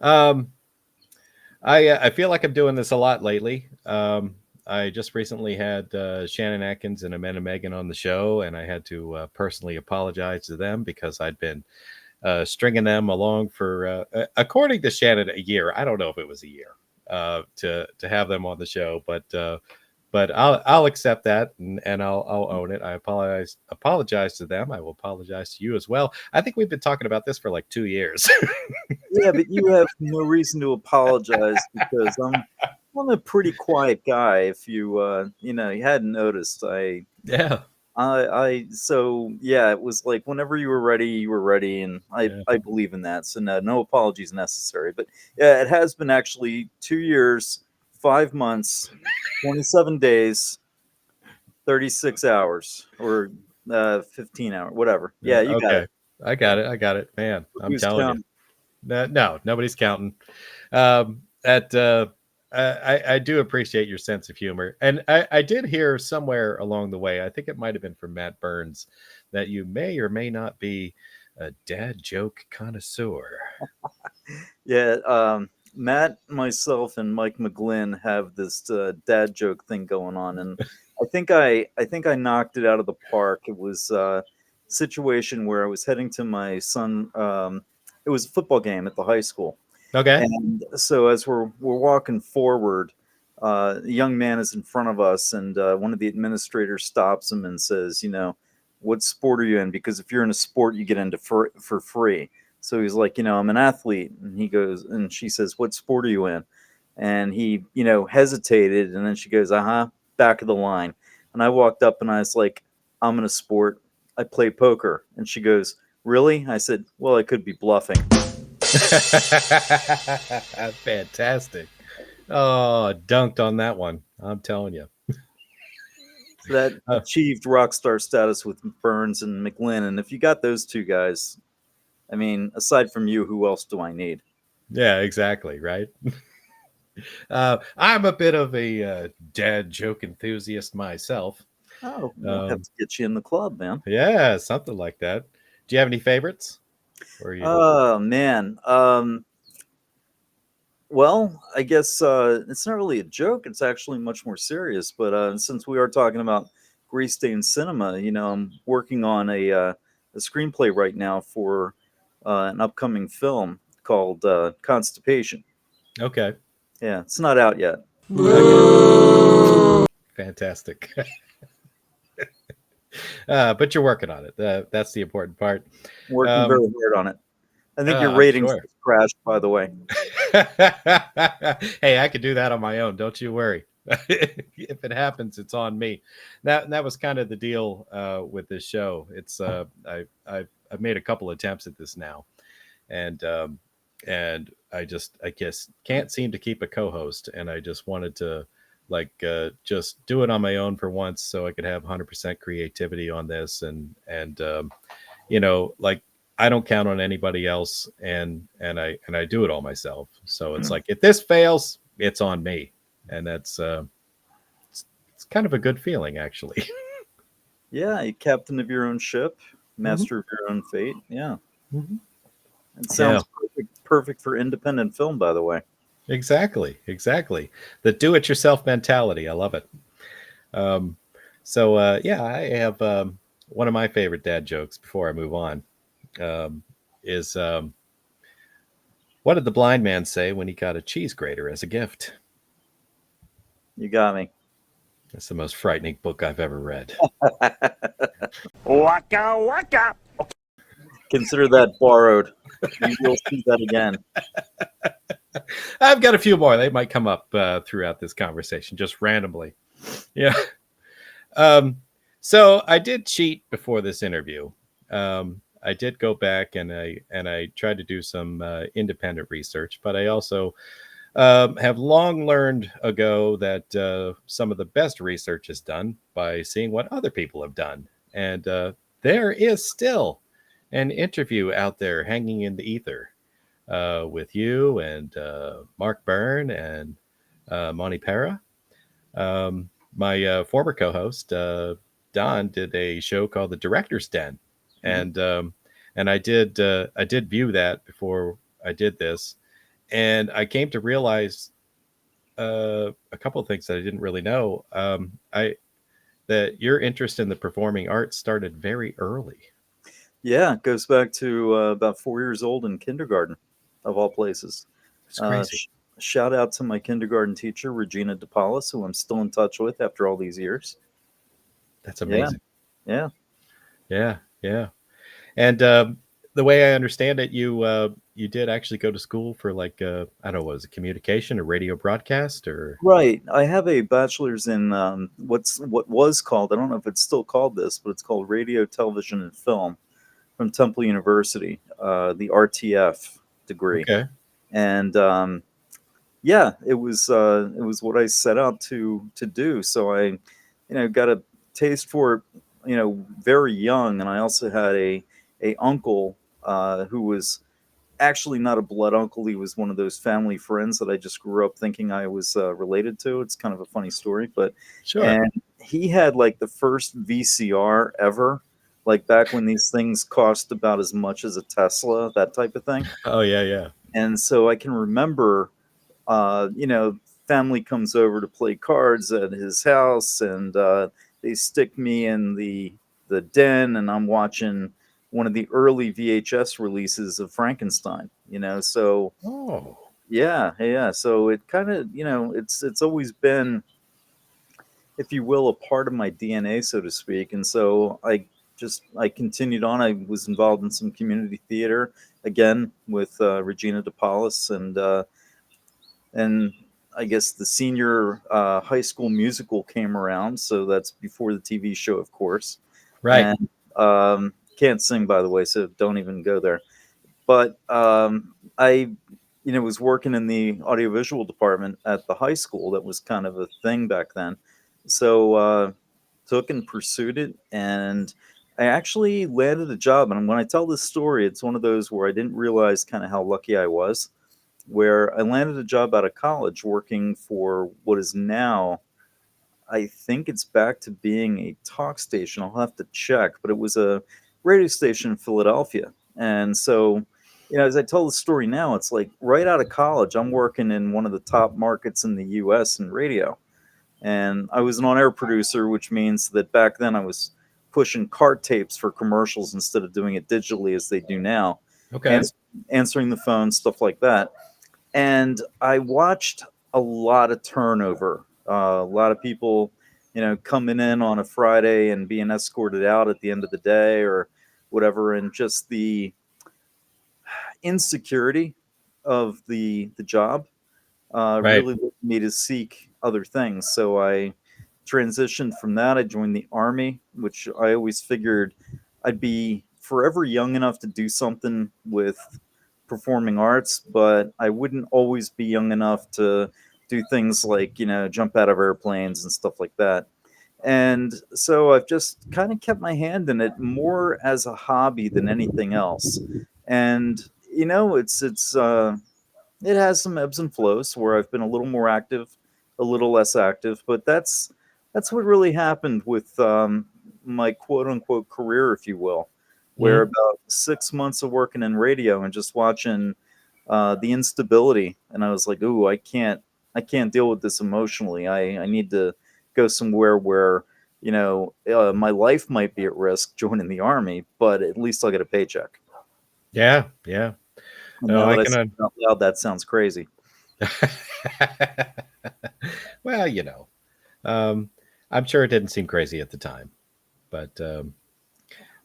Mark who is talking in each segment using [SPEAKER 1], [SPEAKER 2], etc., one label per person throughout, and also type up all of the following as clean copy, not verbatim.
[SPEAKER 1] Um, I feel like I'm doing this a lot lately. I just recently had Shannon Atkins and Amanda Megan on the show, and I had to personally apologize to them because I'd been stringing them along for, according to Shannon, a year. I don't know if it was a year to have them on the show, but I'll accept that and I'll own it. I apologize to them. I will apologize to you as well. I think we've been talking about this for like 2 years.
[SPEAKER 2] Yeah, but you have no reason to apologize because I'm a pretty quiet guy. If you hadn't noticed,
[SPEAKER 1] Yeah,
[SPEAKER 2] so yeah, it was like whenever you were ready, and
[SPEAKER 1] yeah.
[SPEAKER 2] I believe in that. So no apologies necessary. But yeah, it has been actually 2 years, 5 months, 27 days, 36 hours, or 15 hours, whatever. Yeah, you got it.
[SPEAKER 1] Okay, I got it. I got it, man. I'm
[SPEAKER 2] Who's
[SPEAKER 1] telling you.
[SPEAKER 2] counting?
[SPEAKER 1] No, nobody's counting. At I do appreciate your sense of humor, and I did hear somewhere along the way. I think it might have been from Matt Burns that you may or may not be a dad joke connoisseur.
[SPEAKER 2] Yeah, Matt, myself, and Mike McGlynn have this dad joke thing going on, and I think I knocked it out of the park. It was a situation where I was heading to my son. It was a football game at the high school,
[SPEAKER 1] Okay.
[SPEAKER 2] and so as we're walking forward, a young man is in front of us, and one of the administrators stops him and says, "What sport are you in? Because if you're in a sport, you get into for free." So he's like, "I'm an athlete," and he goes, and she says, "What sport are you in?" And he, hesitated, and then she goes, "Uh huh, back of the line." And I walked up and I was like, "I'm in a sport. I play poker." And she goes, "Really?" I said, "Well, I could be bluffing."
[SPEAKER 1] Fantastic. Oh, dunked on that one. I'm telling you.
[SPEAKER 2] So that
[SPEAKER 1] Uh,
[SPEAKER 2] achieved rock star status with Burns and McLean. And if you got those two guys, I mean, aside from you, who else do I need?
[SPEAKER 1] yeah, exactly. Right. I'm a bit of a dad joke enthusiast myself.
[SPEAKER 2] Oh, we'll have
[SPEAKER 1] Um,
[SPEAKER 2] to get you in the club, man.
[SPEAKER 1] yeah, something like that. Do you have any favorites? Or you?
[SPEAKER 2] Oh man. Well, I guess it's not really a joke. It's actually much more serious. But since we are talking about Grease Day in cinema, I'm working on a screenplay right now for an upcoming film called Constipation.
[SPEAKER 1] Okay,
[SPEAKER 2] Yeah, it's not out yet.
[SPEAKER 1] okay, fantastic. But you're working on it. That's the important part.
[SPEAKER 2] Working very
[SPEAKER 1] Um,
[SPEAKER 2] hard on it. I think your
[SPEAKER 1] I'm
[SPEAKER 2] ratings
[SPEAKER 1] sure.
[SPEAKER 2] just crashed, by the way.
[SPEAKER 1] Hey, I could do that on my own. Don't you worry. If it happens, it's on me. That was kind of the deal with this show. It's I've made a couple attempts at this now, and I guess can't seem to keep a co-host, and I just wanted to like just do it on my own for once, so I could have 100% creativity on this, and like I don't count on anybody else, and I do it all myself. So it's like if this fails, it's on me, and it's kind of a good feeling actually.
[SPEAKER 2] Yeah, you captain of your own ship,
[SPEAKER 1] Hmm.
[SPEAKER 2] master of your own fate. Yeah,
[SPEAKER 1] Hmm.
[SPEAKER 2] it
[SPEAKER 1] Yeah,
[SPEAKER 2] sounds perfect for independent film, by the way.
[SPEAKER 1] exactly. The do-it-yourself mentality. I love it. Um, so yeah, I have one of my favorite dad jokes. Before I move on, um, is what did the blind man say when he got a cheese grater as a gift?
[SPEAKER 2] You got me.
[SPEAKER 1] That's the most frightening book I've ever read.
[SPEAKER 3] Waka waka.
[SPEAKER 2] Consider that borrowed. You will see that again.
[SPEAKER 1] I've got a few more. They might come up throughout this conversation just randomly. Yeah. Um, so I did cheat before this interview. I did go back and I tried to do some independent research, but I also have long learned ago that some of the best research is done by seeing what other people have done, and there is still an interview out there hanging in the ether with you and Mark Byrne and Monty Pera. My former co-host Don did a show called The Director's Den,
[SPEAKER 2] Mhm.
[SPEAKER 1] and I did view that before I did this, and I came to realize a couple of things that I didn't really know. I that your interest in the performing arts started very early.
[SPEAKER 2] Yeah, it goes back to about 4 years old in kindergarten, of all places.
[SPEAKER 1] It's
[SPEAKER 2] Uh,
[SPEAKER 1] crazy.
[SPEAKER 2] sh- Shout out to my kindergarten teacher, Regina DePaula, who I'm still in touch with after all these years.
[SPEAKER 1] That's
[SPEAKER 2] Yeah,
[SPEAKER 1] amazing.
[SPEAKER 2] yeah.
[SPEAKER 1] Yeah, yeah. And the way I understand it, you did actually go to school for like I don't know, was it communication or radio broadcast or?
[SPEAKER 2] Right. I have a bachelor's in what was called, I don't know if it's still called this, but it's called Radio, Television, and Film from Temple University, the RTF degree.
[SPEAKER 1] Okay,
[SPEAKER 2] And yeah, it was what I set out to do. So I, got a taste for it, very young, and I also had a uncle who was actually not a blood uncle. He was one of those family friends that I just grew up thinking I was related to. It's kind of a funny story, but
[SPEAKER 1] sure.
[SPEAKER 2] and he had like the first VCR ever, like back when these things cost about as much as a Tesla, that type of thing.
[SPEAKER 1] Oh yeah, yeah.
[SPEAKER 2] And so I can remember, uh, you know, family comes over to play cards at his house, and they stick me in the den, and I'm watching one of the early VHS releases of Frankenstein. So
[SPEAKER 1] Oh,
[SPEAKER 2] yeah, yeah. So it kind of, it's always been, if you will, a part of my DNA, so to speak. And so I continued on. I was involved in some community theater again with Regina DePaula, and I guess the senior high school musical came around. So that's before the TV show, of course.
[SPEAKER 1] right,
[SPEAKER 2] And can't sing, by the way, so don't even go there. But I, was working in the audiovisual department at the high school. That was kind of a thing back then. So took and pursued it, and I actually landed a job. And when I tell this story, it's one of those where I didn't realize kind of how lucky I was, where I landed a job out of college working for what is now, I think it's back to being a talk station. I'll have to check, but it was a radio station in Philadelphia. And so, as I tell the story now, it's like right out of college, I'm working in one of the top markets in the US in radio. And I was an on air producer, which means that back then I was pushing cart tapes for commercials instead of doing it digitally as they do now,
[SPEAKER 1] okay,
[SPEAKER 2] ans- answering the phone, stuff like that. And I watched a lot of turnover, a lot of people, coming in on a Friday and being escorted out at the end of the day or whatever, and just the insecurity of the job
[SPEAKER 1] right,
[SPEAKER 2] really led me to seek other things. So I transitioned from that. I joined the army, which I always figured I'd be forever young enough to do something with performing arts, but I wouldn't always be young enough to do things like, jump out of airplanes and stuff like that. And so I've just kind of kept my hand in it more as a hobby than anything else. And it has some ebbs and flows where I've been a little more active, a little less active, but that's what really happened with my quote unquote career, if you will, where
[SPEAKER 1] mhm,
[SPEAKER 2] about 6 months of working in radio and just watching the instability, and I was like, "Ooh, I can't deal with this emotionally. I need to go somewhere where." My life might be at risk joining the army, but at least I'll get a paycheck.
[SPEAKER 1] yeah, yeah.
[SPEAKER 2] And
[SPEAKER 1] No,
[SPEAKER 2] now
[SPEAKER 1] I
[SPEAKER 2] that I
[SPEAKER 1] can.
[SPEAKER 2] say it out loud, that sounds crazy.
[SPEAKER 1] Well, um, I'm sure it didn't seem crazy at the time, but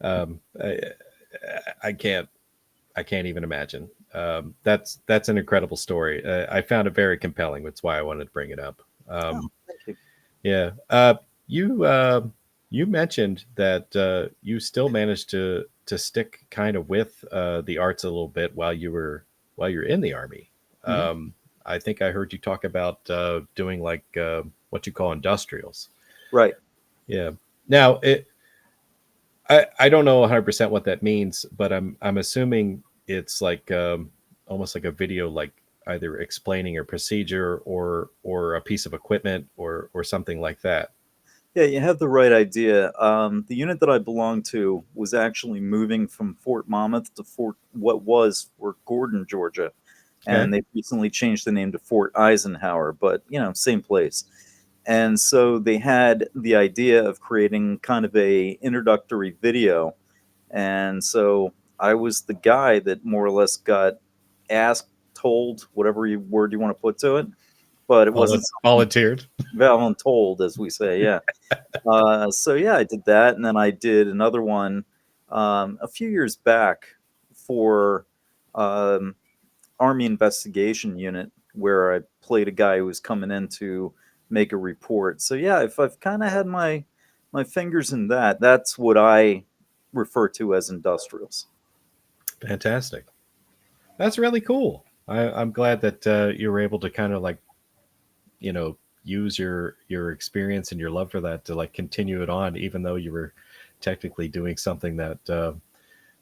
[SPEAKER 1] um, I, I can't. I can't even imagine. That's an incredible story. I found it very compelling. That's why I wanted to bring it up.
[SPEAKER 2] Oh, thank you.
[SPEAKER 1] Yeah. You you mentioned that you still managed to stick kind of with the arts a little bit while you're in the army.
[SPEAKER 2] Mhm.
[SPEAKER 1] Um, I think I heard you talk about doing like what you call industrials.
[SPEAKER 2] Right.
[SPEAKER 1] Yeah. Now I don't know 100% what that means, but I'm assuming it's like almost like a video, like either explaining a procedure or a piece of equipment or something like that.
[SPEAKER 2] Yeah, you have the right idea. The unit that I belonged to was actually moving from Fort Monmouth to Fort what was Fort Gordon, Georgia, and
[SPEAKER 1] Okay.
[SPEAKER 2] they recently changed the name to Fort Eisenhower, but same place. And so they had the idea of creating kind of a introductory video, and so I was the guy that more or less got asked, told, whatever word you want to put to it, but it wasn't something
[SPEAKER 1] Volunteered.
[SPEAKER 2] voluntold, as we say. Yeah. So yeah, I did that, and then I did another one a few years back for um, Army Investigation Unit, where I played a guy who was coming in to make a report. So yeah, if I've kind of had my fingers in that, that's what I refer to as industrials.
[SPEAKER 1] Fantastic. That's really cool. I'm glad that you were able to kind of like, use your experience and your love for that to like continue it on, even though you were technically doing something that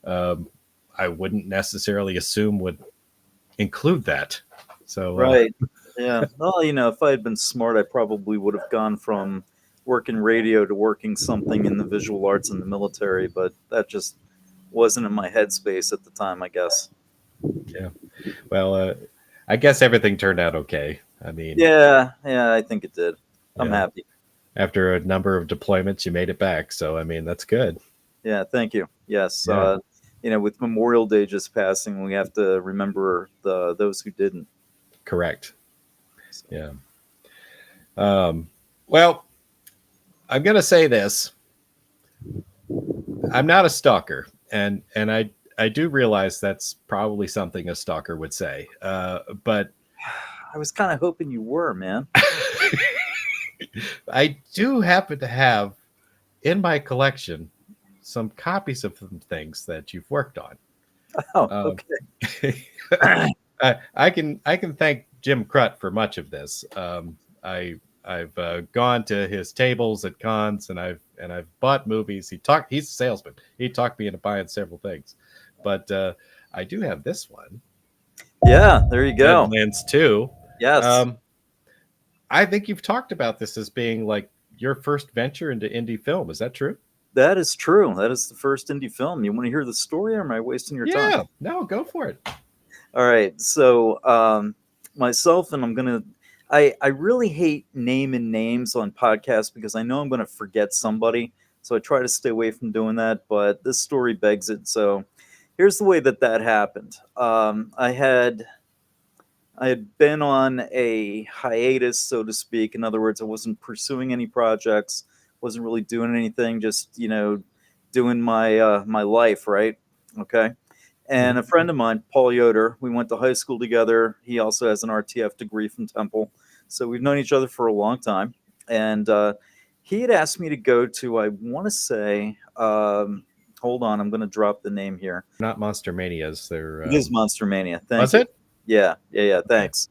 [SPEAKER 1] um, I wouldn't necessarily assume would include that. So
[SPEAKER 2] Right. Yeah. Well, if I had been smart, I probably would have gone from working radio to working something in the visual arts in the military, but that just wasn't in my headspace at the time, I guess.
[SPEAKER 1] yeah. Well, I guess everything turned out okay. I mean,
[SPEAKER 2] Yeah, yeah, I think it did. I'm
[SPEAKER 1] yeah.
[SPEAKER 2] happy.
[SPEAKER 1] After a number of deployments, you made it back. So I mean, that's good.
[SPEAKER 2] Yeah, thank you. Yes,
[SPEAKER 1] Yeah.
[SPEAKER 2] with Memorial Day just passing, we have to remember those who didn't.
[SPEAKER 1] Correct.
[SPEAKER 2] So,
[SPEAKER 1] Yeah. Well, I'm gonna say this. I'm not a stalker, and I do realize that's probably something a stalker would say. But
[SPEAKER 2] I was kind of hoping you were, man.
[SPEAKER 1] I do happen to have in my collection some copies of some things that you've worked on.
[SPEAKER 2] Oh,
[SPEAKER 1] Um,
[SPEAKER 2] okay.
[SPEAKER 1] I can thank Jim Crut for much of this. I've gone to his tables at cons, and I've bought movies. He's a salesman. He talked me into buying several things, but I do have this one,
[SPEAKER 2] Yeah, there you go.
[SPEAKER 1] Deadlands 2.
[SPEAKER 2] Yes,
[SPEAKER 1] Um, I think you've talked about this as being like your first venture into indie film. Is that true?
[SPEAKER 2] that is true. That is the first indie film. You want to hear the story, or am I wasting your time?
[SPEAKER 1] Yeah. No, go for it.
[SPEAKER 2] All right. So, myself, and I really hate naming names on podcasts because I know I'm going to forget somebody. So I try to stay away from doing that. But this story begs it. So here's the way that happened. I had been on a hiatus, so to speak. In other words, I wasn't pursuing any projects, wasn't really doing anything, just doing my life, right? Okay. And
[SPEAKER 1] Mhm.
[SPEAKER 2] a friend of mine, Paul Yoder, we went to high school together. He also has an RTF degree from Temple, so we've known each other for a long time. And he had asked me to go to, I want to say, hold on, I'm going to drop the name here.
[SPEAKER 1] Not Monster Manias. They're
[SPEAKER 2] It is Monster Mania. Thank
[SPEAKER 1] was
[SPEAKER 2] you.
[SPEAKER 1] it?
[SPEAKER 2] Yeah, yeah, yeah.
[SPEAKER 1] Okay.
[SPEAKER 2] Thanks.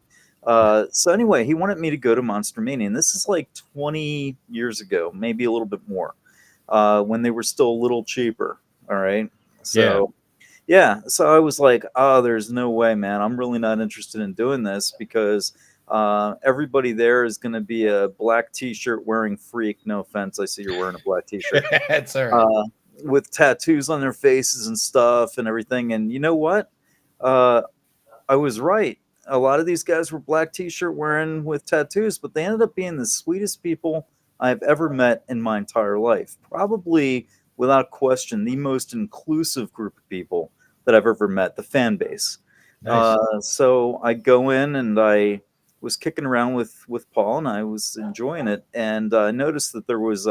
[SPEAKER 2] So anyway, he wanted me to go to Monster Mania, and this is like 20 years ago, maybe a little bit more, when they were still a little cheaper. All right.
[SPEAKER 1] Yeah.
[SPEAKER 2] So yeah, so I was like, oh, there's no way, man. I'm really not interested in doing this because everybody there is going to be a black T-shirt wearing freak. No offense, I see you're wearing a black T-shirt.
[SPEAKER 1] It's all right.
[SPEAKER 2] Uh, with tattoos on their faces and stuff and everything. And you know what? Uh, I was right. A lot of these guys were black t-shirt wearing with tattoos, but they ended up being the sweetest people I've ever met in my entire life. Probably, without question, the most inclusive group of people that I've ever met, the fan base.
[SPEAKER 1] Nice.
[SPEAKER 2] So I go in and I was kicking around with Paul and I was enjoying it. And I noticed that there was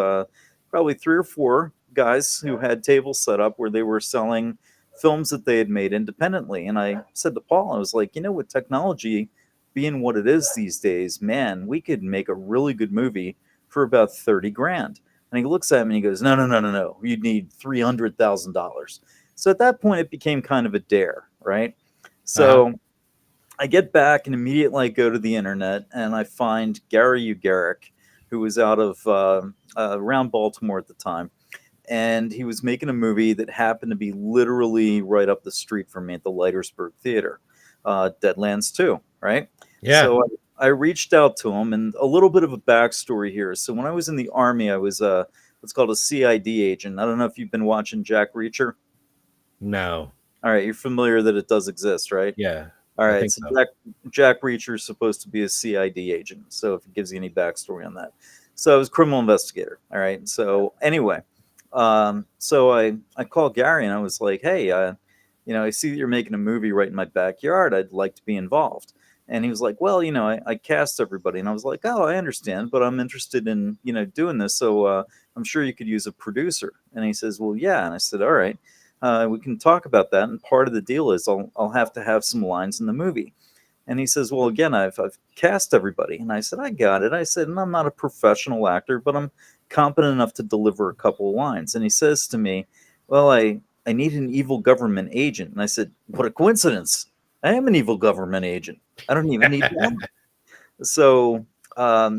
[SPEAKER 2] probably three or four guys who had tables set up where they were selling films that they had made independently. And I said to Paul, I was like, with technology being what it is these days, man, we could make a really good movie for about 30 grand. And he looks at me and he goes, no, no, no, no, no. You'd need $300,000. So at that point, it became kind of a dare, right?
[SPEAKER 1] Uh-huh.
[SPEAKER 2] So I get back and immediately I go to the internet and I find Gary Ugaric, who was out of around Baltimore at the time, and he was making a movie that happened to be literally right up the street from me at the Leitersburg Theater, Deadlands 2, right?
[SPEAKER 1] Yeah.
[SPEAKER 2] So I reached out to him, and a little bit of a backstory here. So when I was in the Army, I was what's called a CID agent. I don't know if you've been watching Jack Reacher.
[SPEAKER 1] No.
[SPEAKER 2] All right, you're familiar that it does exist, right?
[SPEAKER 1] Yeah.
[SPEAKER 2] All
[SPEAKER 1] I
[SPEAKER 2] right,
[SPEAKER 1] think
[SPEAKER 2] so
[SPEAKER 1] so.
[SPEAKER 2] Jack Reacher is supposed to be a CID agent. So if it gives you any backstory on that, so I was a criminal investigator. All right. So anyway, so I called Gary and I was like, hey, I see that you're making a movie right in my backyard. I'd like to be involved. And he was like, well, I cast everybody, and I was like, oh, I understand, but I'm interested in doing this, so I'm sure you could use a producer. And he says, well, yeah. And I said, all right. We can talk about that. And part of the deal is I'll have to have some lines in the movie. And he says, well, again, I've cast everybody. And I said, I got it. I said, and I'm not a professional actor, but I'm competent enough to deliver a couple of lines. And he says to me, well, I need an evil government agent. And I said, what a coincidence. I am an evil government agent. I don't even need one. So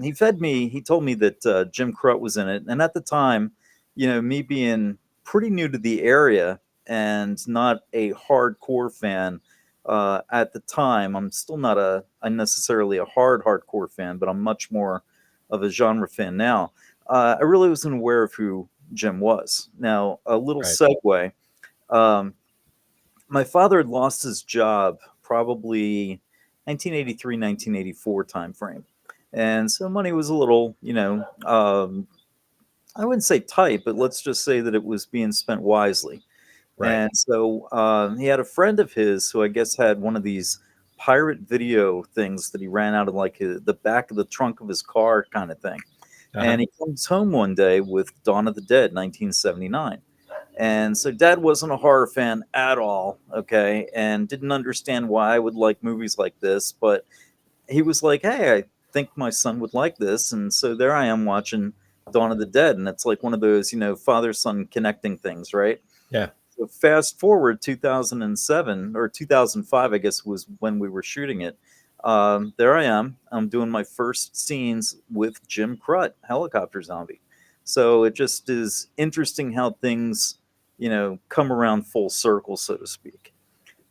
[SPEAKER 2] he fed me. He told me that Jim Crut was in it, and at the time, me being pretty new to the area and not a hardcore fan at the time, I'm still not I'm necessarily a hardcore fan, but I'm much more of a genre fan now. I really wasn't aware of who Jim was. Now, a little
[SPEAKER 1] Right.
[SPEAKER 2] segue. Um, my father had lost his job probably 1983, 1984 timeframe. And so money was a little, I wouldn't say tight, but let's just say that it was being spent wisely.
[SPEAKER 1] Right.
[SPEAKER 2] And so he had a friend of his who I guess had one of these pirate video things that he ran out of like the back of the trunk of his car kind of thing.
[SPEAKER 1] Uh-huh.
[SPEAKER 2] And he comes home one day with Dawn of the Dead, 1979. And so dad wasn't a horror fan at all, okay, and didn't understand why I would like movies like this, but he was like, "Hey, I think my son would like this." And so there I am watching Dawn of the Dead, and it's like one of those, father son connecting things, right?
[SPEAKER 1] Yeah.
[SPEAKER 2] So fast forward 2007 or 2005, I guess was when we were shooting it. There I am. I'm doing my first scenes with Jim Crut, helicopter zombie. So it just is interesting how things, come around full circle, so to speak.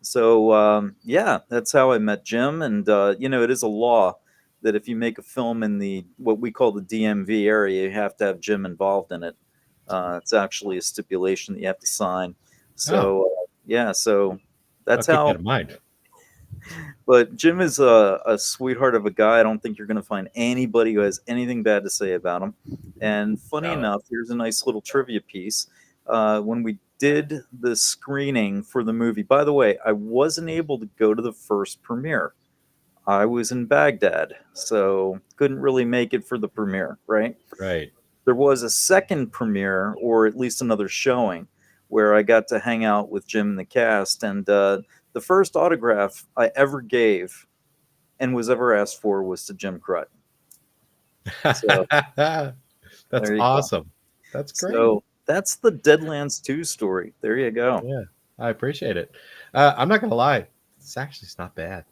[SPEAKER 2] So yeah, that's how I met Jim, and it is a law that if you make a film in the what we call the DMV area, you have to have Jim involved in it. It's actually a stipulation that you have to sign.
[SPEAKER 1] Oh,
[SPEAKER 2] So yeah, so
[SPEAKER 1] I'll
[SPEAKER 2] that's
[SPEAKER 1] keep that
[SPEAKER 2] how.
[SPEAKER 1] in mind.
[SPEAKER 2] But Jim is a sweetheart of a guy. I don't think you're going to find anybody who has anything bad to say about him. And funny
[SPEAKER 1] Solid.
[SPEAKER 2] enough, here's a nice little trivia piece. When we did the screening for the movie, by the way, I wasn't able to go to the first premiere. I was in Baghdad, so couldn't really make it for the premiere, right?
[SPEAKER 1] Right.
[SPEAKER 2] There was a second premiere, or at least another showing, where I got to hang out with Jim and the cast. And the first autograph I ever gave and was ever asked for was to Jim Crut. So
[SPEAKER 1] That's
[SPEAKER 2] there you go.
[SPEAKER 1] awesome. That's great.
[SPEAKER 2] So that's the Deadlands 2 story. There you go.
[SPEAKER 1] Yeah, I appreciate it. I'm not gonna lie, it's not bad.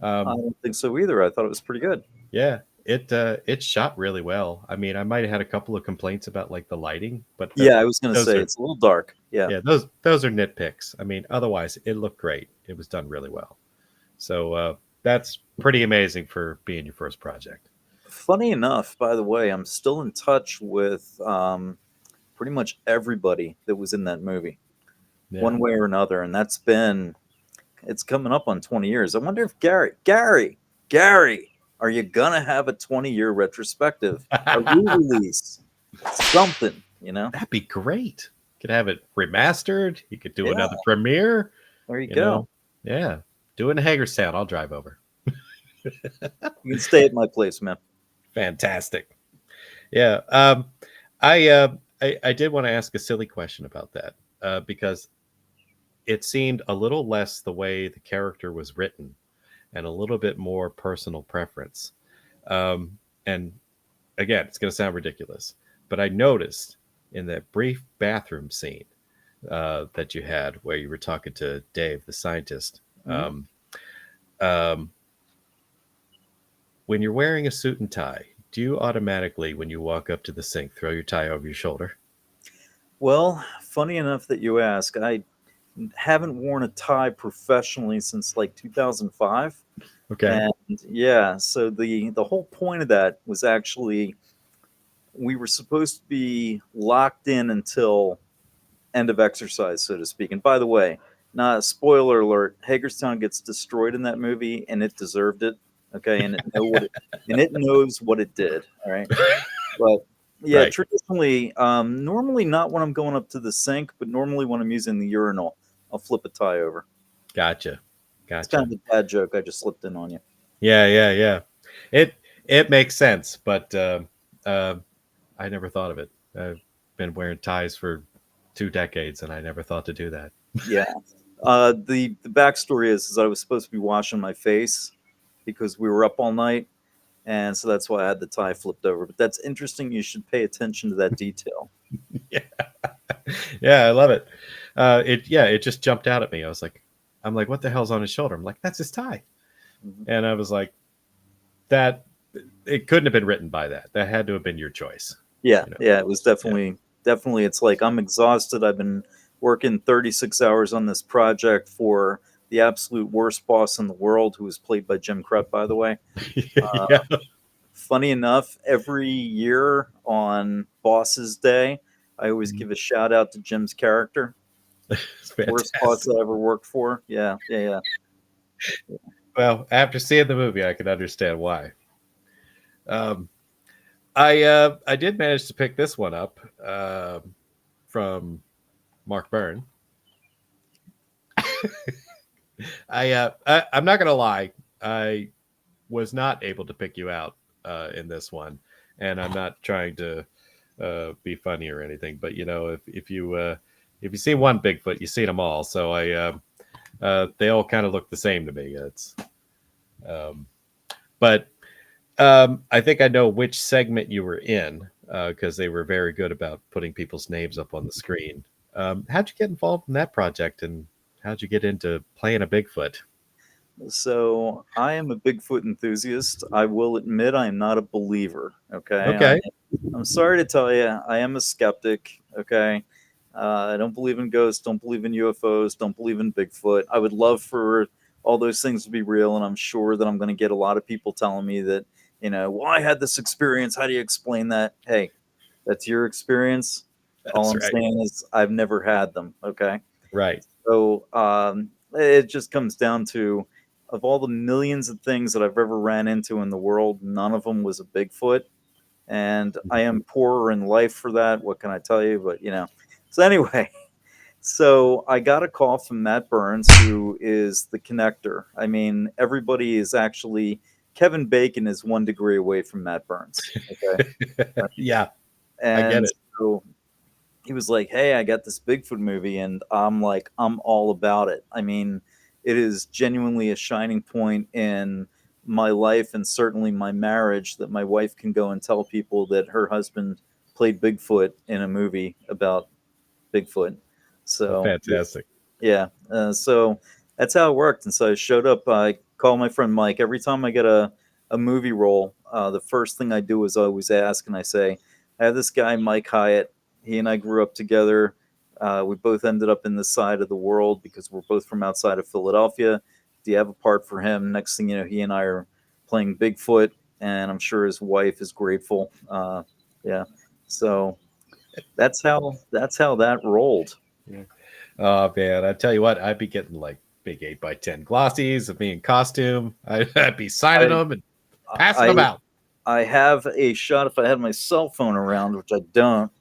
[SPEAKER 2] I
[SPEAKER 1] Um,
[SPEAKER 2] don't think so either. I thought it was pretty good.
[SPEAKER 1] yeah, it shot really well. I mean, I might have had a couple of complaints about like the lighting, but
[SPEAKER 2] Yeah, I was going to
[SPEAKER 1] those
[SPEAKER 2] say
[SPEAKER 1] are
[SPEAKER 2] it's a little dark. Yeah.
[SPEAKER 1] yeah, those are nitpicks. I mean, otherwise it looked great. It was done really well. So that's pretty amazing for being your first project.
[SPEAKER 2] Funny enough, by the way, I'm still in touch with pretty much everybody that was in that movie,
[SPEAKER 1] Yeah.
[SPEAKER 2] one way or another, and it's coming up on 20 years. I wonder if Gary, are you gonna have a 20-year retrospective, a re-release, something?
[SPEAKER 1] That'd be great. Could have it remastered. You could do
[SPEAKER 2] Yeah,
[SPEAKER 1] another premiere.
[SPEAKER 2] there you
[SPEAKER 1] You
[SPEAKER 2] go.
[SPEAKER 1] know, yeah. Do it in Hagerstown. I'll drive over.
[SPEAKER 2] You can stay at my place, man.
[SPEAKER 1] Fantastic. Yeah. I did want to ask a silly question about that because it seemed a little less the way the character was written and a little bit more personal preference. And again, it's going to sound ridiculous, but I noticed in that brief bathroom scene that you had where you were talking to Dave, the scientist,
[SPEAKER 2] Mhm.
[SPEAKER 1] um, when you're wearing a suit and tie, do you automatically, when you walk up to the sink, throw your tie over your shoulder?
[SPEAKER 2] Well, funny enough that you ask. I haven't worn a tie professionally since like 2005.
[SPEAKER 1] Okay.
[SPEAKER 2] And yeah, so the whole point of that was actually we were supposed to be locked in until end of exercise, so to speak. And by the way, Not spoiler alert. Hagerstown gets destroyed in that movie, and it deserved it. Okay, and it knows what it did. All right, but yeah,
[SPEAKER 1] Right.
[SPEAKER 2] traditionally, normally not when I'm going up to the sink, but normally when I'm using the urinal, I'll flip a tie over.
[SPEAKER 1] Gotcha.
[SPEAKER 2] It's kind
[SPEAKER 1] Gotcha.
[SPEAKER 2] of a bad joke. I just slipped in on you.
[SPEAKER 1] Yeah, yeah, yeah. It makes sense, but uh, I never thought of it. I've been wearing ties for 2 decades, and I never thought to do that.
[SPEAKER 2] Yeah. The backstory is I was supposed to be washing my face because we were up all night, and so that's why I had the tie flipped over. But that's interesting. You should pay attention to that detail.
[SPEAKER 1] Yeah, yeah, I love it. It just jumped out at me. I'm like, what the hell's on his shoulder? I'm like, that's his tie,
[SPEAKER 2] Mhm.
[SPEAKER 1] and I was like, that it couldn't have been written by that. That had to have been your choice.
[SPEAKER 2] Yeah,
[SPEAKER 1] You know?
[SPEAKER 2] yeah, it was
[SPEAKER 1] Yeah.
[SPEAKER 2] definitely. It's like I'm exhausted. I've been working 36 hours on this project for the absolute worst boss in the world, who was played by Jim Krupp, by the way.
[SPEAKER 1] Yeah,
[SPEAKER 2] Funny enough, every year on Bosses Day, I always give a shout out to Jim's character.
[SPEAKER 1] it's
[SPEAKER 2] Worst boss
[SPEAKER 1] fantastic.
[SPEAKER 2] I ever worked for. Yeah, yeah, yeah.
[SPEAKER 1] Well, after seeing the movie, I can understand why. Um, I did manage to pick this one up from Mark Byrne. I'm not gonna lie, I was not able to pick you out in this one, and I'm not trying to be funny or anything. But if you see one Bigfoot, you seen them all. So they all kind of look the same to me. It's um, but I think I know which segment you were in because they were very good about putting people's names up on the screen. How'd you get involved in that project, and how'd you get into playing a Bigfoot?
[SPEAKER 2] So I am a Bigfoot enthusiast. I will admit I am not a believer. Okay,
[SPEAKER 1] Okay.
[SPEAKER 2] I'm sorry to tell you, I am a skeptic. Okay, I don't believe in ghosts, don't believe in UFOs, don't believe in Bigfoot. I would love for all those things to be real, and I'm sure that I'm going to get a lot of people telling me that, well, I had this experience. How do you explain that? Hey, that's your experience. All
[SPEAKER 1] That's
[SPEAKER 2] I'm
[SPEAKER 1] right.
[SPEAKER 2] saying is I've never had them. Okay.
[SPEAKER 1] Right.
[SPEAKER 2] So it just comes down to, of all the millions of things that I've ever ran into in the world, none of them was a Bigfoot. And I am poorer in life for that. What can I tell you? But, So anyway, so I got a call from Matt Burns, who is the connector. I mean, everybody is actually, Kevin Bacon is 1 degree away from Matt Burns. Okay.
[SPEAKER 1] Yeah, I get
[SPEAKER 2] And
[SPEAKER 1] it.
[SPEAKER 2] so he was like, "Hey, I got this Bigfoot movie," and I'm like, "I'm all about it." I mean, it is genuinely a shining point in my life and certainly my marriage that my wife can go and tell people that her husband played Bigfoot in a movie about Bigfoot.
[SPEAKER 1] Oh,
[SPEAKER 2] So
[SPEAKER 1] fantastic.
[SPEAKER 2] yeah, so that's how it worked. And so I showed up. I call my friend Mike every time I get a movie role. The first thing I do is I always ask, and I say, "I have this guy, Mike Hyatt. He and I grew up together. We both ended up in this side of the world because we're both from outside of Philadelphia. Do you have a part for him?" Next thing you know, he and I are playing Bigfoot, and I'm sure his wife is grateful. Yeah, so that's how that rolled.
[SPEAKER 1] Yeah. Oh man, I tell you what, I'd be getting like big 8x10 glossies of me in costume. I'd be signing
[SPEAKER 2] I
[SPEAKER 1] them and passing
[SPEAKER 2] I
[SPEAKER 1] them out.
[SPEAKER 2] I have a shot. If I had my cell phone around, which I don't,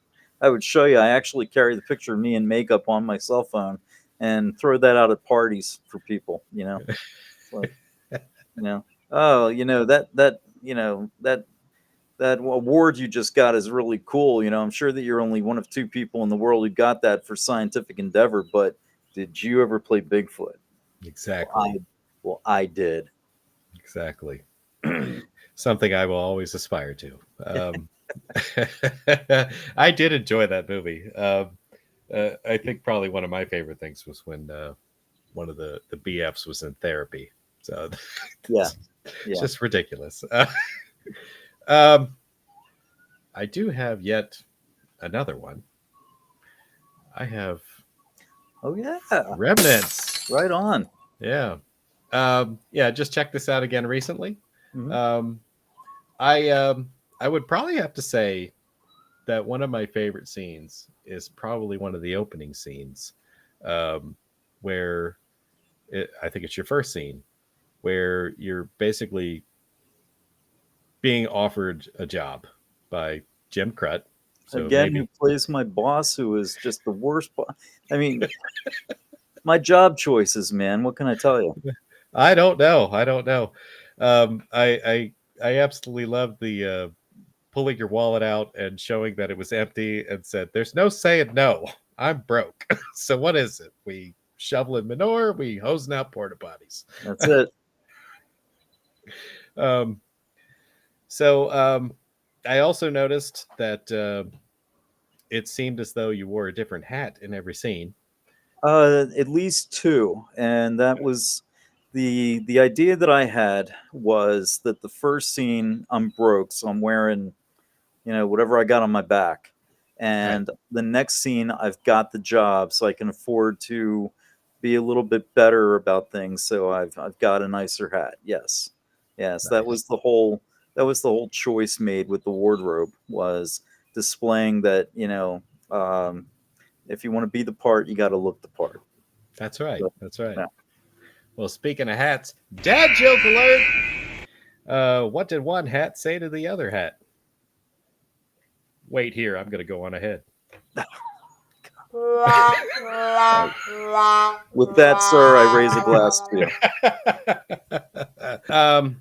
[SPEAKER 2] I would show you. I actually carry the picture of me in makeup on my cell phone and throw that out at parties for people. It's like, oh, that award you just got is really cool. I'm sure that you're only one of two people in the world who got that for scientific endeavor. But did you ever play Bigfoot? Well,
[SPEAKER 1] Exactly.
[SPEAKER 2] I did.
[SPEAKER 1] Exactly. Something I will always aspire to. I did enjoy that movie. I think probably one of my favorite things was when one of the BFs was in therapy. So
[SPEAKER 2] Yeah,
[SPEAKER 1] it's
[SPEAKER 2] yeah.
[SPEAKER 1] just ridiculous. Um, I do have yet another one. I have
[SPEAKER 2] Oh yeah,
[SPEAKER 1] Remnants.
[SPEAKER 2] right on.
[SPEAKER 1] Yeah. Yeah, just checked this out again recently.
[SPEAKER 2] Mhm.
[SPEAKER 1] Um, I would probably have to say that one of my favorite scenes is probably one of the opening scenes. Um, where I think it's your first scene where you're basically being offered a job by Jim Crut. So
[SPEAKER 2] Again, who
[SPEAKER 1] maybe
[SPEAKER 2] plays my boss, who is just the worst. I mean, my job choices, man. What can I tell you?
[SPEAKER 1] I don't know. I don't know. I absolutely love the pulling your wallet out and showing that it was empty and said, "There's no saying no. I'm broke." So what is it? We shoveling manure? We hosing out porta potties?
[SPEAKER 2] That's it.
[SPEAKER 1] Um, so I also noticed that it seemed as though you wore a different hat in every scene.
[SPEAKER 2] At least two, and that was the idea that I had was that the first scene I'm broke, so I'm wearing whatever I got on my back,
[SPEAKER 1] Right.
[SPEAKER 2] and the next scene I've got the job, so I can afford to be a little bit better about things. So I've got a nicer hat. Yes, yes,
[SPEAKER 1] Nice.
[SPEAKER 2] that was the whole choice made with the wardrobe was displaying that if you want to be the part, you got to look the part.
[SPEAKER 1] That's right.
[SPEAKER 2] So,
[SPEAKER 1] That's right.
[SPEAKER 2] yeah.
[SPEAKER 1] Well, speaking of hats, dad joke alert. What did one hat say to the other hat? Wait here. I'm going to go on ahead.
[SPEAKER 2] With that, sir, I raise a glass to you.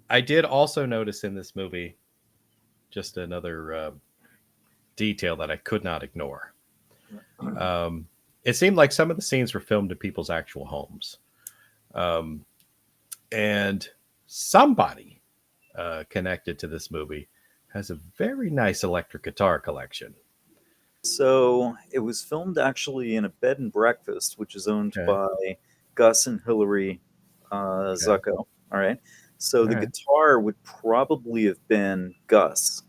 [SPEAKER 1] I did also notice in this movie just another detail that I could not ignore. It seemed like some of the scenes were filmed in people's actual homes. Um, and somebody connected to this movie has a very nice electric guitar collection.
[SPEAKER 2] So it was filmed actually in a bed and breakfast, which is owned
[SPEAKER 1] Okay.
[SPEAKER 2] by Gus and Hillary
[SPEAKER 1] Okay.
[SPEAKER 2] Zucco. All right. So
[SPEAKER 1] All
[SPEAKER 2] the
[SPEAKER 1] right.
[SPEAKER 2] guitar would probably have been Gus.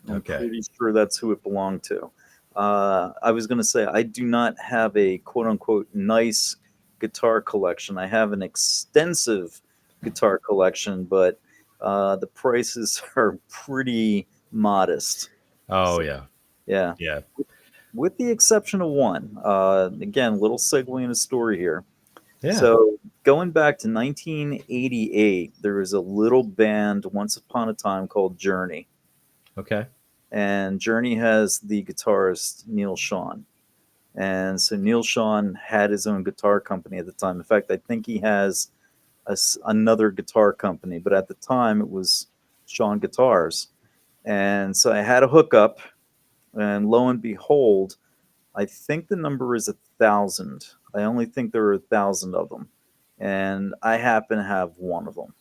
[SPEAKER 2] I'm
[SPEAKER 1] Okay.
[SPEAKER 2] pretty sure that's who it belonged to. I was going to say, I do not have a quote unquote nice guitar collection. I have an extensive guitar collection, but the prices are pretty modest.
[SPEAKER 1] Oh
[SPEAKER 2] So,
[SPEAKER 1] yeah.
[SPEAKER 2] yeah.
[SPEAKER 1] Yeah.
[SPEAKER 2] With the exception of one. Again, little segue in a story here.
[SPEAKER 1] Yeah.
[SPEAKER 2] So, going back to 1988, there was a little band once upon a time called Journey,
[SPEAKER 1] Okay.
[SPEAKER 2] and Journey has the guitarist Neil Sean. And so Neil Sean had his own guitar company at the time. In fact, I think he has another guitar company, but at the time it was Sean Guitars. And so I had a hookup, and lo and behold, I think the number is 1,000. I only think there are 1,000 of them, and I happen to have one of them.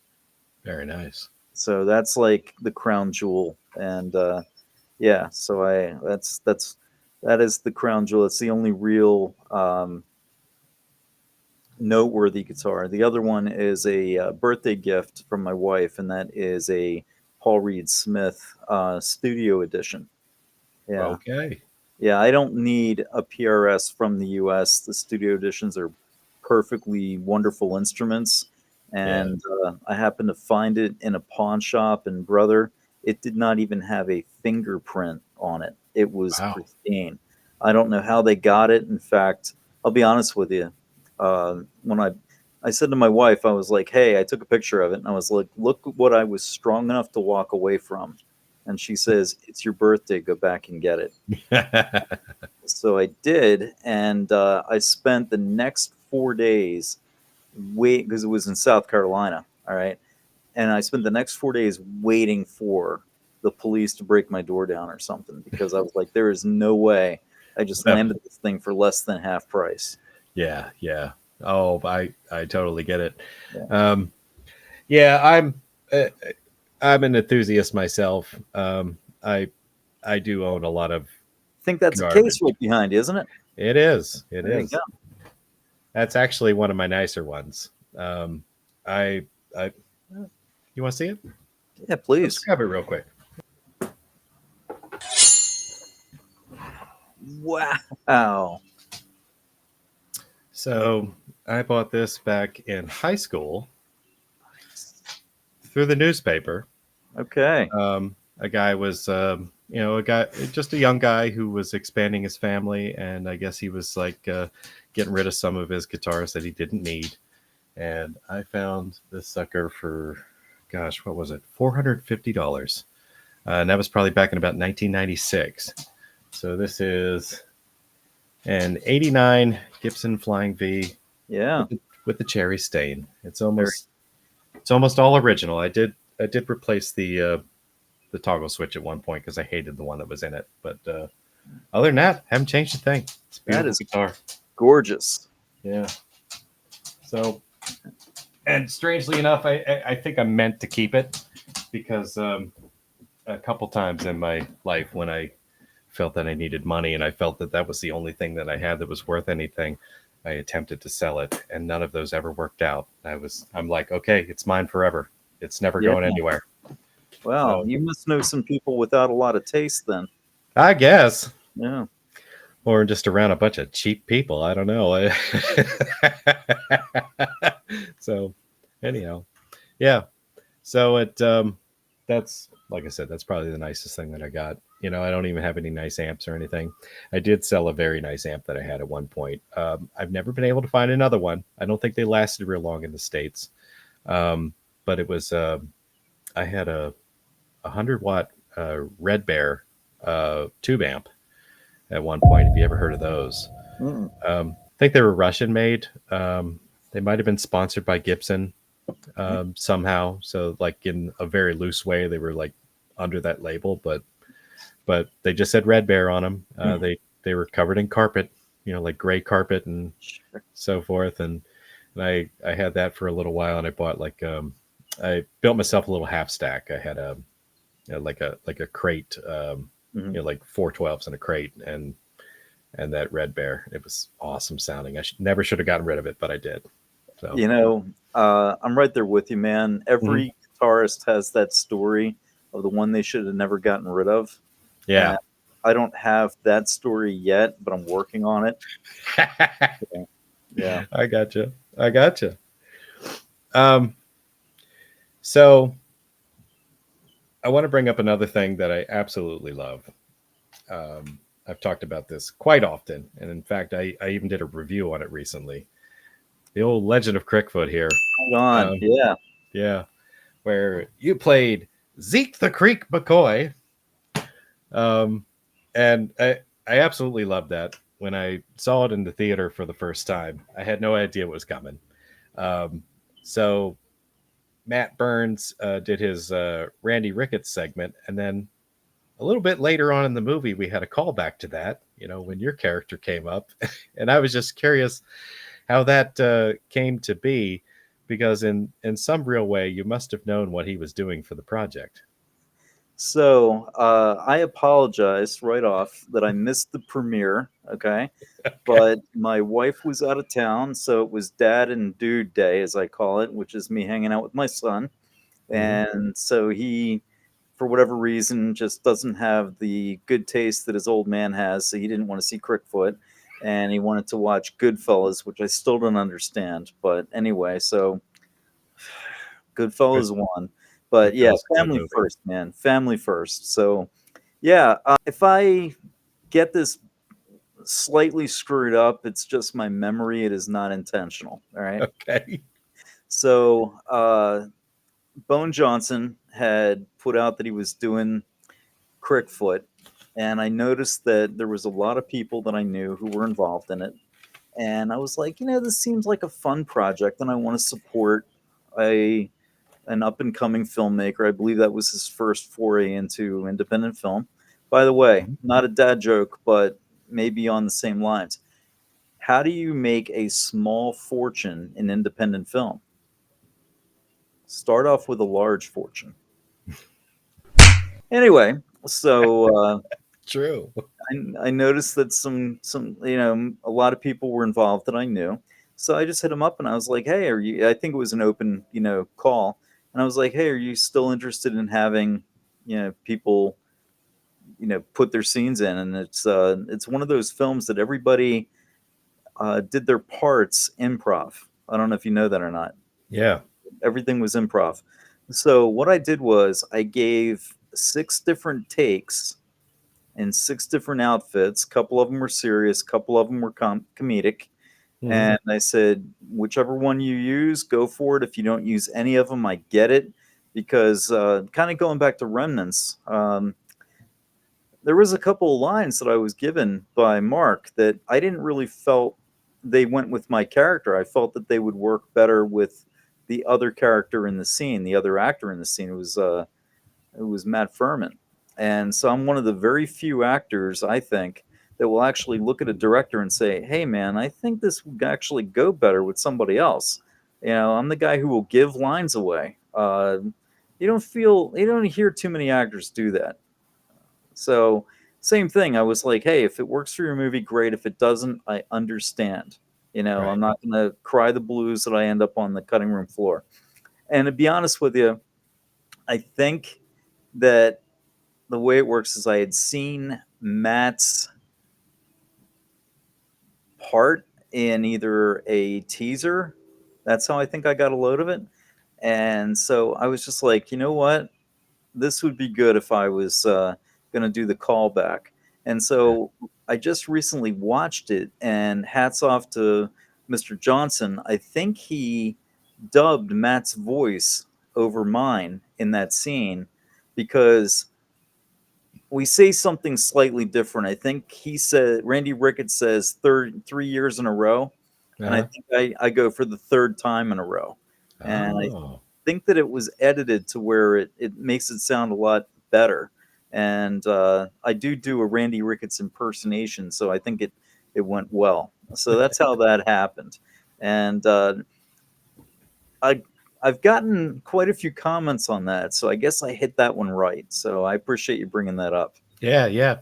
[SPEAKER 1] Very nice.
[SPEAKER 2] So that's like the crown jewel, and yeah. So that is the crown jewel. It's the only real noteworthy guitar. The other one is a birthday gift from my wife, and that is a Paul Reed Smith Studio Edition. Yeah.
[SPEAKER 1] Okay.
[SPEAKER 2] Yeah, I don't need a PRS from the US. The studio editions are perfectly wonderful instruments.
[SPEAKER 1] Yeah.
[SPEAKER 2] And I happened to find it in a pawn shop, and brother, it did not even have a fingerprint on it. It was
[SPEAKER 1] Wow.
[SPEAKER 2] pristine. I don't know how they got it. In fact, I'll be honest with you. When I said to my wife, I was like, hey, I took a picture of it, and I was like, look what I was strong enough to walk away from. And she says, it's your birthday, go back and get it. So I did, and I spent the next 4 days wait because it was in South Carolina. All right, and I spent the next 4 days waiting for the police to break my door down or something because I was like, there is no way I just landed this thing for less than half price.
[SPEAKER 1] Yeah. Yeah. Oh, I totally get it.
[SPEAKER 2] Yeah.
[SPEAKER 1] Um, yeah, uh, I'm an enthusiast myself. I do own a lot of
[SPEAKER 2] I think that's a case
[SPEAKER 1] garbage.
[SPEAKER 2] right behind you, isn't it?
[SPEAKER 1] It is. It
[SPEAKER 2] There you go.
[SPEAKER 1] is. That's actually one of my nicer ones. I, I, you want to see it?
[SPEAKER 2] Yeah,
[SPEAKER 1] Let's
[SPEAKER 2] please.
[SPEAKER 1] grab it real quick.
[SPEAKER 2] Wow.
[SPEAKER 1] So I bought this back in high school through the newspaper.
[SPEAKER 2] Okay.
[SPEAKER 1] a guy was, a guy, just a young guy who was expanding his family, and I guess he was like getting rid of some of his guitars that he didn't need. And I found this sucker for, gosh, what was it? $450. And that was probably back in about 1996. So this is an '89 Gibson Flying V
[SPEAKER 2] Yeah.
[SPEAKER 1] with the cherry stain. It's
[SPEAKER 2] Very,
[SPEAKER 1] almost all original. I did replace the toggle switch at one point because I hated the one that was in it. But other than that, haven't changed a thing. It's a
[SPEAKER 2] that
[SPEAKER 1] beautiful
[SPEAKER 2] is
[SPEAKER 1] guitar.
[SPEAKER 2] gorgeous.
[SPEAKER 1] Yeah. So, and strangely enough, I think I'm meant to keep it because a couple times in my life when I felt that I needed money and I felt that that was the only thing that I had that was worth anything, I attempted to sell it, and none of those ever worked out. I'm like, okay, it's mine forever. It's never
[SPEAKER 2] Yeah.
[SPEAKER 1] going anywhere.
[SPEAKER 2] Wow.
[SPEAKER 1] So
[SPEAKER 2] You must know some people without a lot of taste then.
[SPEAKER 1] I guess,
[SPEAKER 2] Yeah.
[SPEAKER 1] or just around a bunch of cheap people. I don't know. So anyhow, yeah. So that's like I said, that's probably the nicest thing that I got. I don't even have any nice amps or anything. I did sell a very nice amp that I had at one point. I've never been able to find another one. I don't think they lasted real long in the States. But it was I had a 100-watt Red Bear tube amp at one point. Have you ever heard of those?
[SPEAKER 2] Mm.
[SPEAKER 1] I think they were Russian made. They might have been sponsored by Gibson somehow. So like in a very loose way, they were like under that label, but they just said Red Bear on them. They were covered in carpet, like gray carpet and
[SPEAKER 2] Sure.
[SPEAKER 1] so forth. And I had that for a little while, and I bought I built myself a little half stack. I had like a crate,
[SPEAKER 2] Mhm.
[SPEAKER 1] like 412s in a crate, and that Red Bear. It was awesome sounding. I never should have gotten rid of it, but I did. So
[SPEAKER 2] I'm right there with you, man.
[SPEAKER 1] mhm.
[SPEAKER 2] Every guitarist has that story of the one they should have never gotten rid of.
[SPEAKER 1] Yeah.
[SPEAKER 2] And I don't have that story yet, but I'm working on it. Yeah. Yeah.
[SPEAKER 1] I gotcha. I gotcha. Um, so I want to bring up another thing that I absolutely love. I've talked about this quite often, and in fact, I even did a review on it recently. The old Legend of Crickfoot here.
[SPEAKER 2] Hang on.
[SPEAKER 1] Um,
[SPEAKER 2] Yeah.
[SPEAKER 1] yeah, where you played Zeke the Creek McCoy, um, and I absolutely loved that. When I saw it in the theater for the first time, I had no idea what was coming. Um, so Matt Burns did his Randy Ricketts segment, and then a little bit later on in the movie, we had a callback to that. When your character came up, and I was just curious how that came to be, because in some real way, you must have known what he was doing for the project.
[SPEAKER 2] So I apologize right off that I missed the premiere. Okay.
[SPEAKER 1] Okay.
[SPEAKER 2] But my wife was out of town. So it was dad and dude day, as I call it, which is me hanging out with my son.
[SPEAKER 1] Hmm.
[SPEAKER 2] And so he, for whatever reason, just doesn't have the good taste that his old man has. So he didn't want to see Crickfoot, and he wanted to watch Goodfellas, which I still don't understand. But anyway, so
[SPEAKER 1] Good,
[SPEAKER 2] Goodfellas won. But yeah,
[SPEAKER 1] Goodfellas, a good
[SPEAKER 2] family
[SPEAKER 1] movie.
[SPEAKER 2] first, man. Family first. So yeah, if I get this slightly screwed up, it's just my memory. It is not intentional. All right.
[SPEAKER 1] Okay.
[SPEAKER 2] So Bone Johnson had put out that he was doing Crickfoot, and I noticed that there was a lot of people that I knew who were involved in it. And I was like, this seems like a fun project, and I want to support a an up and coming filmmaker. I believe that was his first foray into independent film. By the way,
[SPEAKER 1] Mhm.
[SPEAKER 2] not a dad joke, but maybe on the same lines. How do you make a small fortune in independent film? Start off with a large fortune. Anyway, so
[SPEAKER 1] True.
[SPEAKER 2] I noticed that some a lot of people were involved that I knew. So I just hit him up and I was like, "Hey, are you?" I think it was an open call, and I was like, "Hey, are you still interested in having people put their scenes in?" And it's one of those films that everybody did their parts improv. I don't know if you know that or not.
[SPEAKER 1] Yeah.
[SPEAKER 2] Everything was improv. So what I did was I gave 6 different takes in 6 different outfits. A couple of them were serious, a couple of them were comedic.
[SPEAKER 1] Mhm.
[SPEAKER 2] And I said, whichever one you use, go for it. If you don't use any of them, I get it. Because kind of going back to Remnants, there was a couple of lines that I was given by Mark that I didn't really felt they went with my character. I felt that they would work better with the other character in the scene, the other actor in the scene. It was Matt Furman. And so I'm one of the very few actors, I think, that will actually look at a director and say, hey, man, I think this would actually go better with somebody else. I'm the guy who will give lines away. You don't hear too many actors do that. So, same thing. I was like, hey, if it works for your movie, great. If it doesn't, I understand.
[SPEAKER 1] Right.
[SPEAKER 2] I'm not going to cry the blues that I end up on the cutting room floor. And to be honest with you, I think that the way it works is I had seen Matt's part in either a teaser. That's how I think I got a load of it. And so I was just like, you know what? This would be good if I was going to do the callback. And
[SPEAKER 1] Yeah.
[SPEAKER 2] so I just recently watched it, and hats off to Mr. Johnson. I think he dubbed Matt's voice over mine in that scene because we say something slightly different. I think he said Randy Ricketts says 3 years in a row, and I
[SPEAKER 1] Uh-huh.
[SPEAKER 2] think I go for the third time in a row. And I
[SPEAKER 1] Oh,
[SPEAKER 2] think that it was edited to where it makes it sound a lot better. And I do a Randy Ricketts impersonation, so I think it went well. So that's how that happened. And I I've gotten quite a few comments on that, so I guess I hit that one right. So I appreciate you bringing that up.
[SPEAKER 1] yeah, yeah.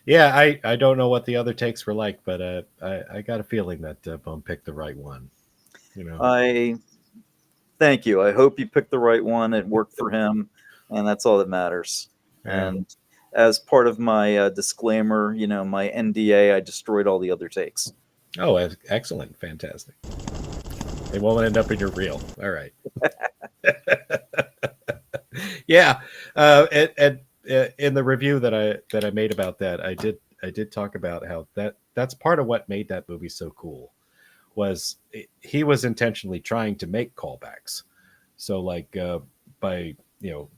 [SPEAKER 1] Yeah, I don't know what the other takes were like, but I got a feeling that Bone picked the right one. You know.
[SPEAKER 2] I Thank you. I hope you picked the right one. It worked for him, and that's all that matters.
[SPEAKER 1] Yeah.
[SPEAKER 2] And as part of my disclaimer, my NDA, I destroyed all the other takes.
[SPEAKER 1] Oh, excellent, fantastic. It won't end up in your reel. All right. Yeah, and in the review that I made about that, I did talk about how that's part of what made that movie so cool was he was intentionally trying to make callbacks. So like by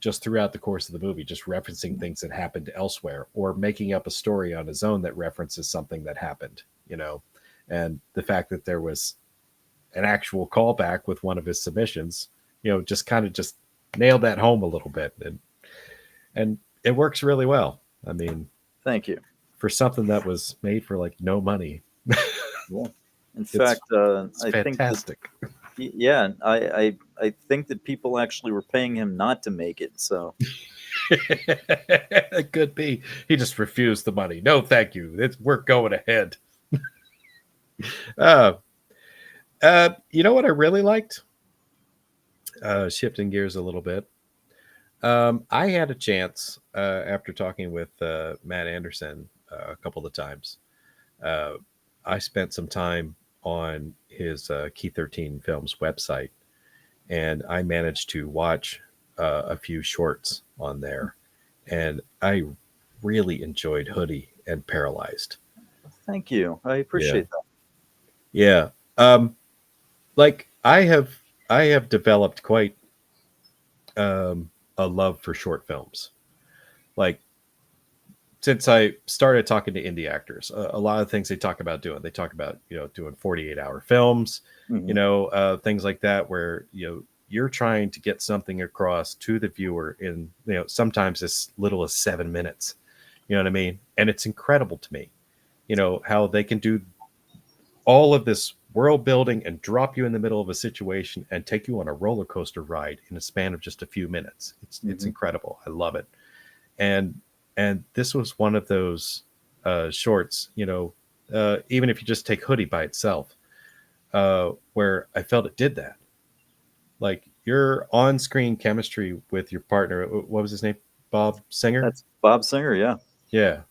[SPEAKER 1] just throughout the course of the movie, just referencing things that happened elsewhere or making up a story on his own that references something that happened. And the fact that there was an actual callback with one of his submissions, just kind of just nailed that home a little bit, and it works really well. I mean,
[SPEAKER 2] Thank you.
[SPEAKER 1] for something that was made for like no money,
[SPEAKER 2] Yeah. In
[SPEAKER 1] it's
[SPEAKER 2] fact,
[SPEAKER 1] it's
[SPEAKER 2] I think that
[SPEAKER 1] fantastic.
[SPEAKER 2] yeah, I think that people actually were paying him not to make it. So
[SPEAKER 1] It could be he just refused the money. No, thank you. We're going ahead. Uh, you know what I really liked? Shifting gears a little bit. I had a chance after talking with Matt Anderson a couple of times. Uh, I spent some time on his Key 13 Films website, and I managed to watch a few shorts on there, and I really enjoyed Hoodie and Paralyzed.
[SPEAKER 2] thank you. I
[SPEAKER 1] Yeah,
[SPEAKER 2] appreciate that.
[SPEAKER 1] yeah. Um, like I have developed quite a love for short films. Like since I started talking to indie actors, a lot of things they talk about doing. They talk about doing 48-hour films,
[SPEAKER 2] Mhm.
[SPEAKER 1] things like that, where you're trying to get something across to the viewer in sometimes as little as 7 minutes. You know what I mean? And it's incredible to me, how they can do all of this world building and drop you in the middle of a situation and take you on a roller coaster ride in a span of just a few minutes. It's
[SPEAKER 2] Mhm.
[SPEAKER 1] incredible. I love it. And this was one of those shorts, even if you just take Hoodie by itself, where I felt it did that. Like your on-screen chemistry with your partner, what was his name? Bob Singer?
[SPEAKER 2] That's Bob Singer. Yeah.
[SPEAKER 1] Yeah.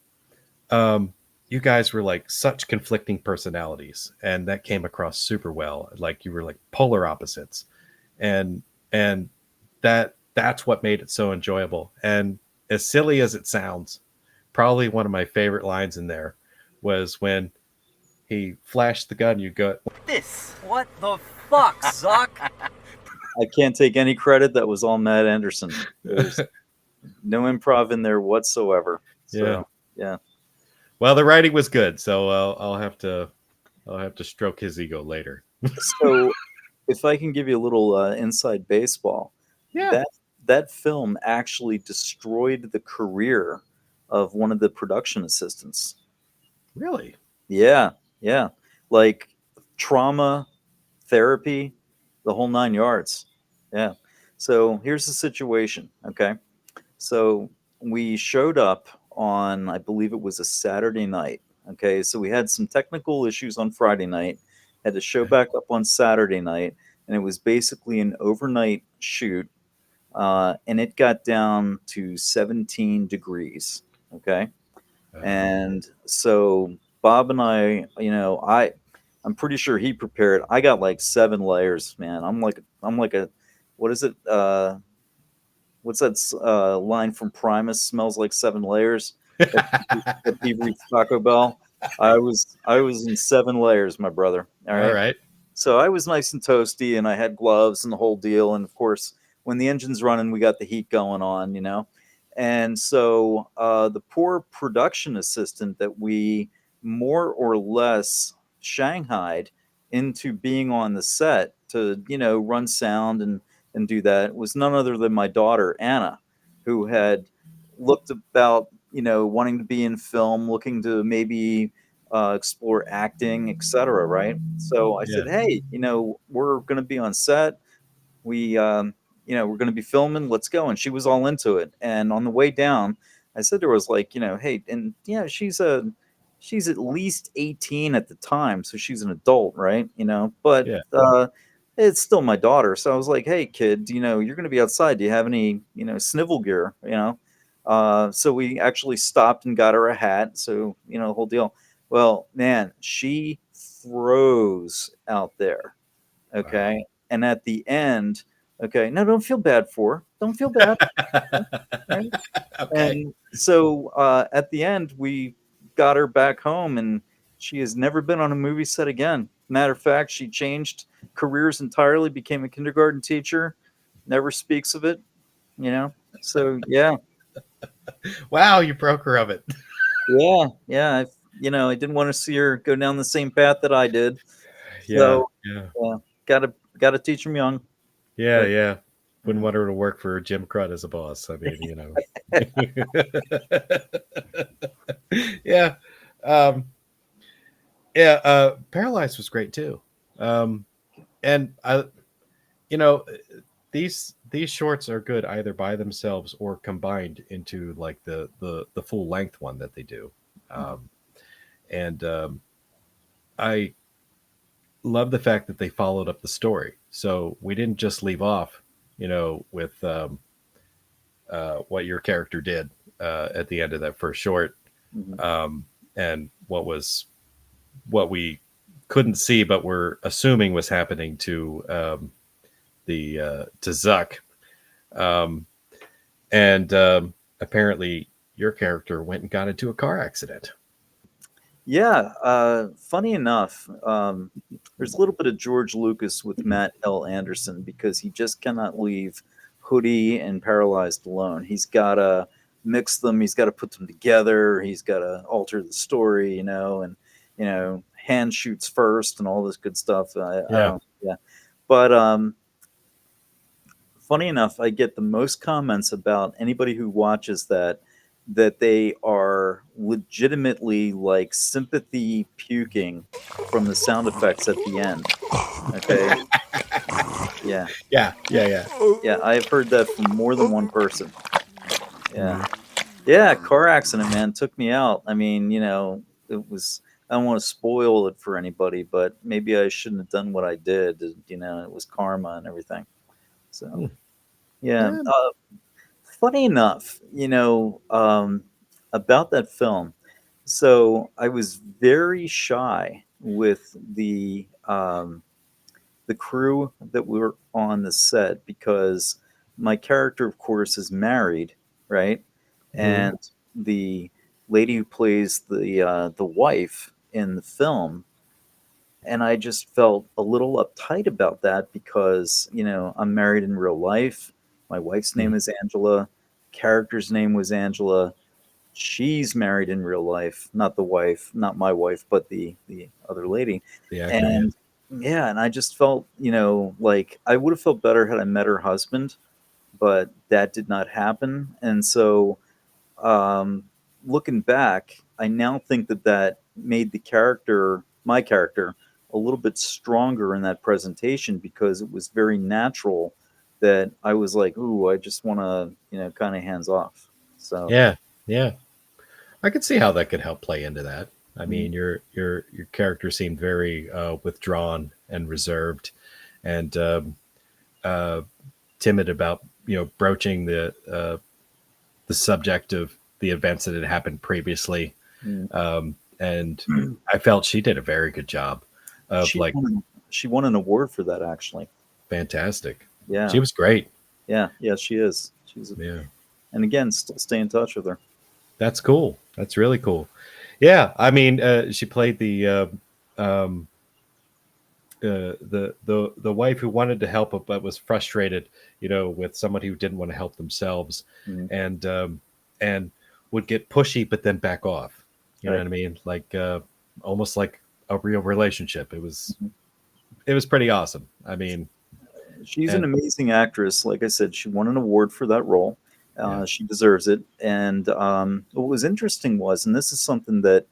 [SPEAKER 1] um, you guys were like such conflicting personalities, and that came across super well. Like you were like polar opposites, and and that's what made it so enjoyable. as silly as it sounds, probably one of my favorite lines in there was when he flashed the gun. You go,
[SPEAKER 3] This. What the fuck, Zuck?
[SPEAKER 2] I can't take any credit. That was all Matt Anderson. There's no improv in there whatsoever.
[SPEAKER 1] yeah.
[SPEAKER 2] So yeah.
[SPEAKER 1] Well, the writing was good, so I'll have to stroke his ego later.
[SPEAKER 2] So if I can give you a little inside baseball,
[SPEAKER 1] Yeah,
[SPEAKER 2] that that film actually destroyed the career of one of the production assistants.
[SPEAKER 1] really.
[SPEAKER 2] Yeah, yeah, like trauma therapy, the whole 9 yards. Yeah. So here's the situation. Okay. So we showed up on, I believe it was a Saturday night. Okay. So we had some technical issues on Friday night, had to show back up on Saturday night, and it was basically an overnight shoot. And it got down to 17 degrees. Okay. And so Bob and I, I'm pretty sure he prepared. I got like 7 layers, man. I'm like a, what is it? What's that line from Primus? Smells like 7 layers. At, at Peebree Taco Bell. I was in 7 layers, my brother. All
[SPEAKER 1] All
[SPEAKER 2] right.
[SPEAKER 1] right.
[SPEAKER 2] So I was nice and toasty, and I had gloves and the whole deal. And of course, when the engine's running, we got the heat going on. And so the poor production assistant that we more or less shanghaied into being on the set to, run sound and do that was none other than my daughter, Anna, who had looked about, wanting to be in film, looking to maybe explore acting, etc. Right? So I
[SPEAKER 1] Yeah.
[SPEAKER 2] said, hey, we're going to be on set. We, we're going to be filming. Let's go. And she was all into it. And on the way down, I said to her, I was like, hey, and she's at least 18 at the time, so she's an adult, right? But
[SPEAKER 1] Yeah.
[SPEAKER 2] it's still my daughter. So I was like, hey, kid, you're going to be outside. Do you have any, snivel gear? So we actually stopped and got her a hat. So, the whole deal. Well, man, she froze out there.
[SPEAKER 1] Wow.
[SPEAKER 2] Okay. And at the end, okay, now don't feel bad for her. Don't feel bad. Right.
[SPEAKER 1] Okay.
[SPEAKER 2] And so at the end, we got her back home, and she has never been on a movie set again. Matter of fact, she changed careers entirely, became a kindergarten teacher, never speaks of it, you know? So, yeah,
[SPEAKER 1] Wow, you broke her of it.
[SPEAKER 2] yeah, yeah. I didn't want to see her go down the same path that I did.
[SPEAKER 1] Yeah.
[SPEAKER 2] So,
[SPEAKER 1] Yeah.
[SPEAKER 2] yeah, gotta teach them young.
[SPEAKER 1] Yeah.
[SPEAKER 2] But
[SPEAKER 1] Yeah. Wouldn't
[SPEAKER 2] mhm.
[SPEAKER 1] want her to work for Jim Crud as a boss. I mean, yeah. Um, yeah. Paralyzed was great too. Um, and I, you know, these shorts are good either by themselves or combined into like the full length one that they do. Um, and I love the fact that they followed up the story. So we didn't just leave off, with what your character did at the end of that first short,
[SPEAKER 2] Mhm.
[SPEAKER 1] and what we couldn't see, but we're assuming was happening to Zuck, um, and apparently your character went and got into a car accident.
[SPEAKER 2] Yeah, funny enough, there's a little bit of George Lucas with Matt L. Anderson because he just cannot leave Hoodie and Paralyzed alone. He's got to mix them. He's got to put them together. He's got to alter the story, and hand shoots first and all this good stuff. I
[SPEAKER 1] Yeah.
[SPEAKER 2] don't, yeah, but funny enough, I get the most comments about anybody who watches that they are legitimately like sympathy puking from the sound effects at the end. Okay. Yeah.
[SPEAKER 1] Yeah. Yeah. Yeah.
[SPEAKER 2] Yeah. I've heard that from more than one person. Yeah.
[SPEAKER 1] Mhm.
[SPEAKER 2] Yeah. Car accident, man, took me out. I mean, it was, I don't want to spoil it for anybody, but maybe I shouldn't have done what I did. It was karma and everything. So,
[SPEAKER 1] Hmm.
[SPEAKER 2] yeah.
[SPEAKER 1] Yeah.
[SPEAKER 2] Funny enough, about that film. So I was very shy with the crew that were on the set because my character, of course, is married, right? and the lady who plays the wife in the film, and I just felt a little uptight about that because I'm married in real life. My wife's name
[SPEAKER 1] Mhm.
[SPEAKER 2] is Angela. Character's name was Angela. She's married in real life, not the wife, not my wife, but the other lady.
[SPEAKER 1] The actor, yeah.
[SPEAKER 2] And yeah, and I just felt, like I would have felt better had I met her husband, but that did not happen. And so, um, looking back, I now think that made my character, a little bit stronger in that presentation because it was very natural that I was like, ooh, I just want to, kind of hands off. So,
[SPEAKER 1] Yeah, yeah. I could see how that could help play into that. I
[SPEAKER 2] mm,
[SPEAKER 1] mean, your character seemed very withdrawn and reserved, and uh, timid about broaching the subject of the events that had happened previously.
[SPEAKER 2] mm.
[SPEAKER 1] And I felt she did a very good job of
[SPEAKER 2] She
[SPEAKER 1] like
[SPEAKER 2] won an award for that actually.
[SPEAKER 1] fantastic.
[SPEAKER 2] Yeah,
[SPEAKER 1] She was great.
[SPEAKER 2] yeah, she is.
[SPEAKER 1] Yeah,
[SPEAKER 2] And again, still stay in touch with her.
[SPEAKER 1] that's cool. That's really cool. Yeah, I mean, she played um, the wife who wanted to help but was frustrated, with somebody who didn't want to help themselves,
[SPEAKER 2] Mhm.
[SPEAKER 1] and would get pushy but then back off. You know
[SPEAKER 2] Right.
[SPEAKER 1] what I mean? Like almost like a real relationship.
[SPEAKER 2] Mhm.
[SPEAKER 1] It was pretty awesome. I mean,
[SPEAKER 2] She's an
[SPEAKER 1] and
[SPEAKER 2] amazing actress. Like I said, she won an award for that role.
[SPEAKER 1] yeah,
[SPEAKER 2] She deserves it. And what was interesting was, and this is something that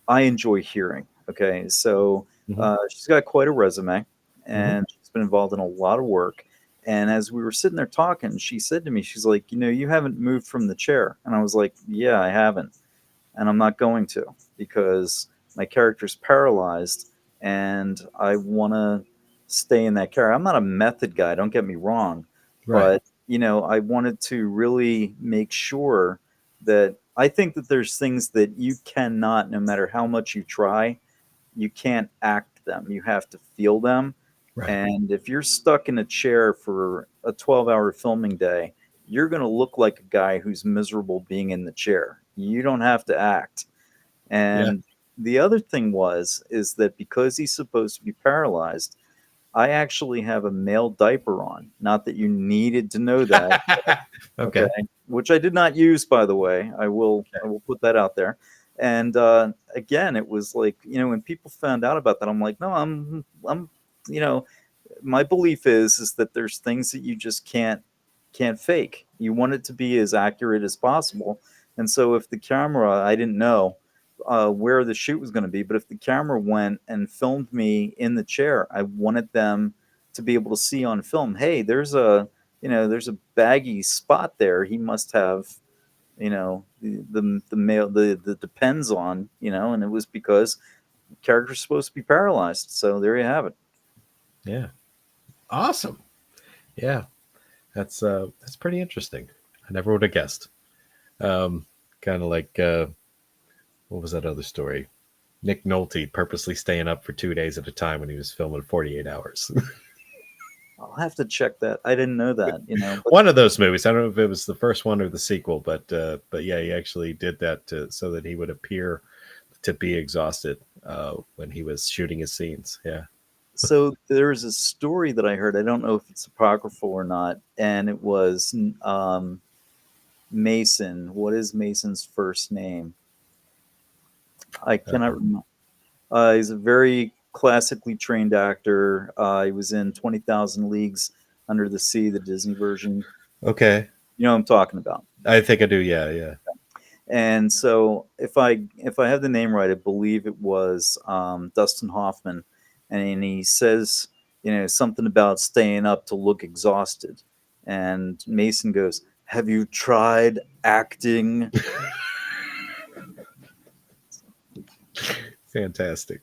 [SPEAKER 2] I enjoy hearing. Okay, so
[SPEAKER 1] hmm
[SPEAKER 2] she's got quite a resume,
[SPEAKER 1] hmm
[SPEAKER 2] and she's been involved in a lot of work. And as we were sitting there talking, she said to me, she's like, you haven't moved from the chair. And I was like, yeah, I haven't. And I'm not going to because my character's paralyzed and I want to stay in that character. I'm not a method guy, don't get me wrong,
[SPEAKER 1] right,
[SPEAKER 2] but I wanted to really make sure that I think that there's things that you cannot, no matter how much you try, you can't act them. You have to feel them.
[SPEAKER 1] right,
[SPEAKER 2] And if you're stuck in a chair for a 12-hour filming day, you're going to look like a guy who's miserable being in the chair. You don't have to act.
[SPEAKER 1] yeah.
[SPEAKER 2] And the other thing is that because he's supposed to be paralyzed, I actually have a male diaper on. Not that you needed to know that, okay?
[SPEAKER 1] Okay.
[SPEAKER 2] Which I did not use, by the way. I will put that out there. And again, it was like when people found out about that, I'm like, no, I'm you know my belief is that there's things that you just can't fake. You want it to be as accurate as possible. And so if the camera, I didn't know where the shoot was going to be, but if the camera went and filmed me in the chair, I wanted them to be able to see on film, hey, there's a baggy spot there. He must have the male the depends on, and it was because the character's supposed to be paralyzed. So there you have it.
[SPEAKER 1] Yeah. Awesome. Yeah. That's pretty interesting. I never would have guessed. Um, kind of like what was that other story? Nick Nolte purposely staying up for 2 days at a time when he was filming 48 hours.
[SPEAKER 2] I'll have to check that. I didn't know that, but
[SPEAKER 1] One of those movies. I don't know if it was the first one or the sequel, but yeah, he actually did that so that he would appear to be exhausted when he was shooting his scenes. Yeah.
[SPEAKER 2] so there's a story that I heard. I don't know if it's apocryphal or not, and it was Mason. What is Mason's first name? I cannot
[SPEAKER 1] Uh,
[SPEAKER 2] remember. He's a very classically trained actor. He was in 20,000 Leagues Under the Sea, the Disney version.
[SPEAKER 1] okay.
[SPEAKER 2] You know what I'm talking about.
[SPEAKER 1] I think I do. Yeah. Yeah.
[SPEAKER 2] And so, if I have the name right, I believe it was Dustin Hoffman, and he says, something about staying up to look exhausted, and Mason goes, "Have you tried acting?"
[SPEAKER 1] Fantastic.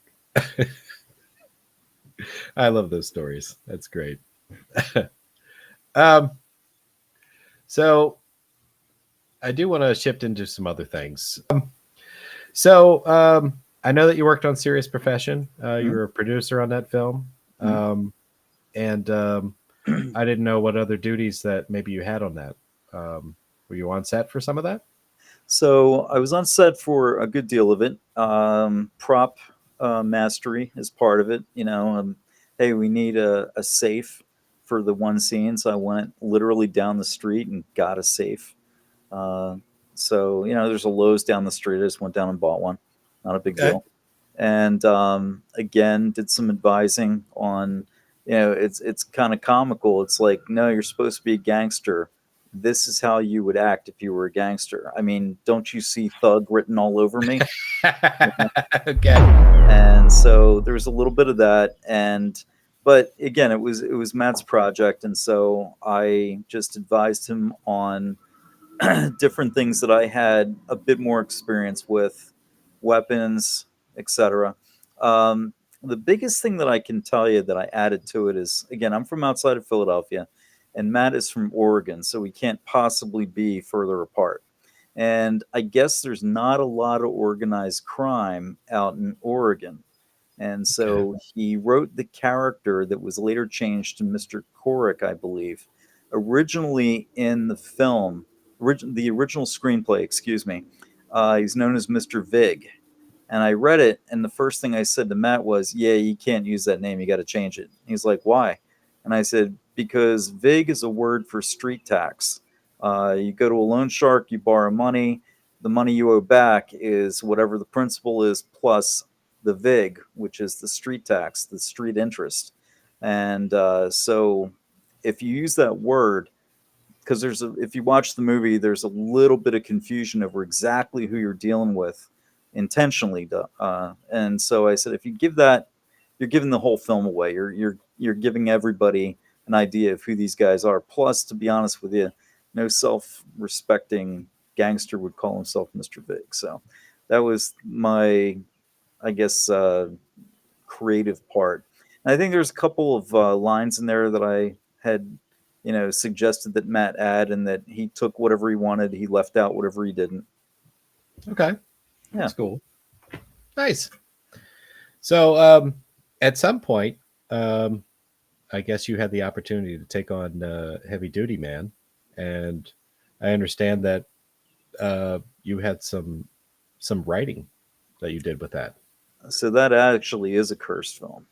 [SPEAKER 1] I love those stories. That's great. um, so I do want to shift into some other things. I know that you worked on Serious Profession. You
[SPEAKER 2] Mhm.
[SPEAKER 1] were a producer on that film,
[SPEAKER 2] Mhm.
[SPEAKER 1] and I didn't know what other duties that maybe you had on that. Were you on set for some of that?
[SPEAKER 2] So I was on set for a good deal of it. Prop mastery is part of it. Hey, we need a safe for the one scene. So I went literally down the street and got a safe. Uh, so there's a Lowe's down the street. I just went down and bought one. Not a big
[SPEAKER 1] Okay.
[SPEAKER 2] deal. And again, did some advising on, it's kind of comical. It's like, no, you're supposed to be a gangster. This is how you would act if you were a gangster. I mean, don't you see thug written all over me?
[SPEAKER 1] Okay.
[SPEAKER 2] And so there was a little bit of that. But again, it was Matt's project, and so I just advised him on different things that I had a bit more experience with, weapons, etc. Um, the biggest thing that I can tell you that I added to it is, again, I'm from outside of Philadelphia, and Matt is from Oregon, so we can't possibly be further apart. And I guess there's not a lot of organized crime out in Oregon. And
[SPEAKER 1] Okay.
[SPEAKER 2] so he wrote the character that was later changed to Mr. Korik, I believe. Originally in the film, the original screenplay, excuse me, he's known as Mr. Vig. And I read it, and the first thing I said to Matt was, "Yeah, you can't use that name. You got to change it." He's like, "Why?" And I said, "Because Vig is a word for street tax. You go to a loan shark, you borrow money. The money you owe back is whatever the principal is plus the Vig, which is the street tax, the street interest." And so if you use that word, because if you watch the movie, there's a little bit of confusion over exactly who you're dealing with intentionally. And so I said, if you give that, you're giving the whole film away. You're giving everybody an idea of who these guys are. Plus, to be honest with you, no self-respecting gangster would call himself Mr. Big. So that was my, I guess, creative part. And I think there's a couple of lines in there that I had, suggested that Matt add, and that he took whatever he wanted, he left out whatever he didn't.
[SPEAKER 1] Okay.
[SPEAKER 2] Yeah.
[SPEAKER 1] That's cool. Nice. So, at some point, um, I guess you had the opportunity to take on Heavy Duty Man, and I understand that you had some writing that you did with that.
[SPEAKER 2] So that actually is a cursed film.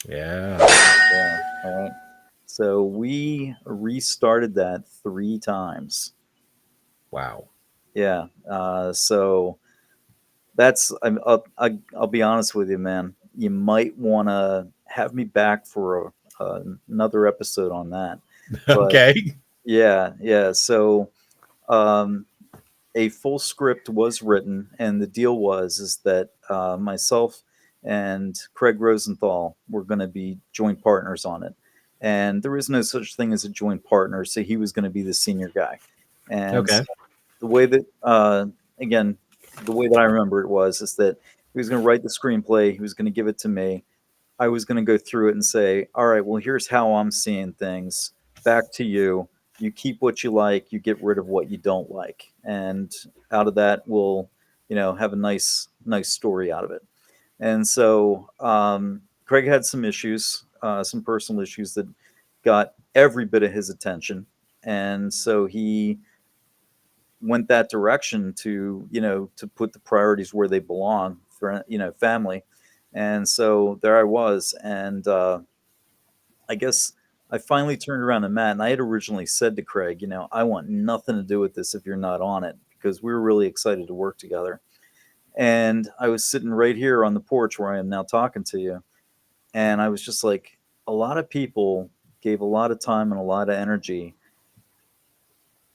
[SPEAKER 1] Yeah.
[SPEAKER 2] Yeah. All right. So we restarted that 3 times.
[SPEAKER 1] Wow.
[SPEAKER 2] Yeah. So I'll be honest with you, man. You might want to have me back for another episode on that. But
[SPEAKER 1] Okay.
[SPEAKER 2] yeah, yeah. So um, a full script was written, and the deal was is that myself and Craig Rosenthal were going to be joint partners on it, and there is no such thing as a joint partner. So he was going to be the senior guy, and
[SPEAKER 1] Okay.
[SPEAKER 2] so the way that again, the way that I remember it was is that he was going to write the screenplay, he was going to give it to me, I was going to go through it and say, all right, well, here's how I'm seeing things. Back to you. You keep what you like, you get rid of what you don't like. And out of that, we'll, have a nice story out of it. And so Craig had some issues, some personal issues that got every bit of his attention. And so he went that direction to put the priorities where they belong for, family. And so there I was. And I guess I finally turned around to Matt, and I had originally said to Craig, I want nothing to do with this if you're not on it, because we were really excited to work together. And I was sitting right here on the porch where I am now talking to you. And I was just like, a lot of people gave a lot of time and a lot of energy.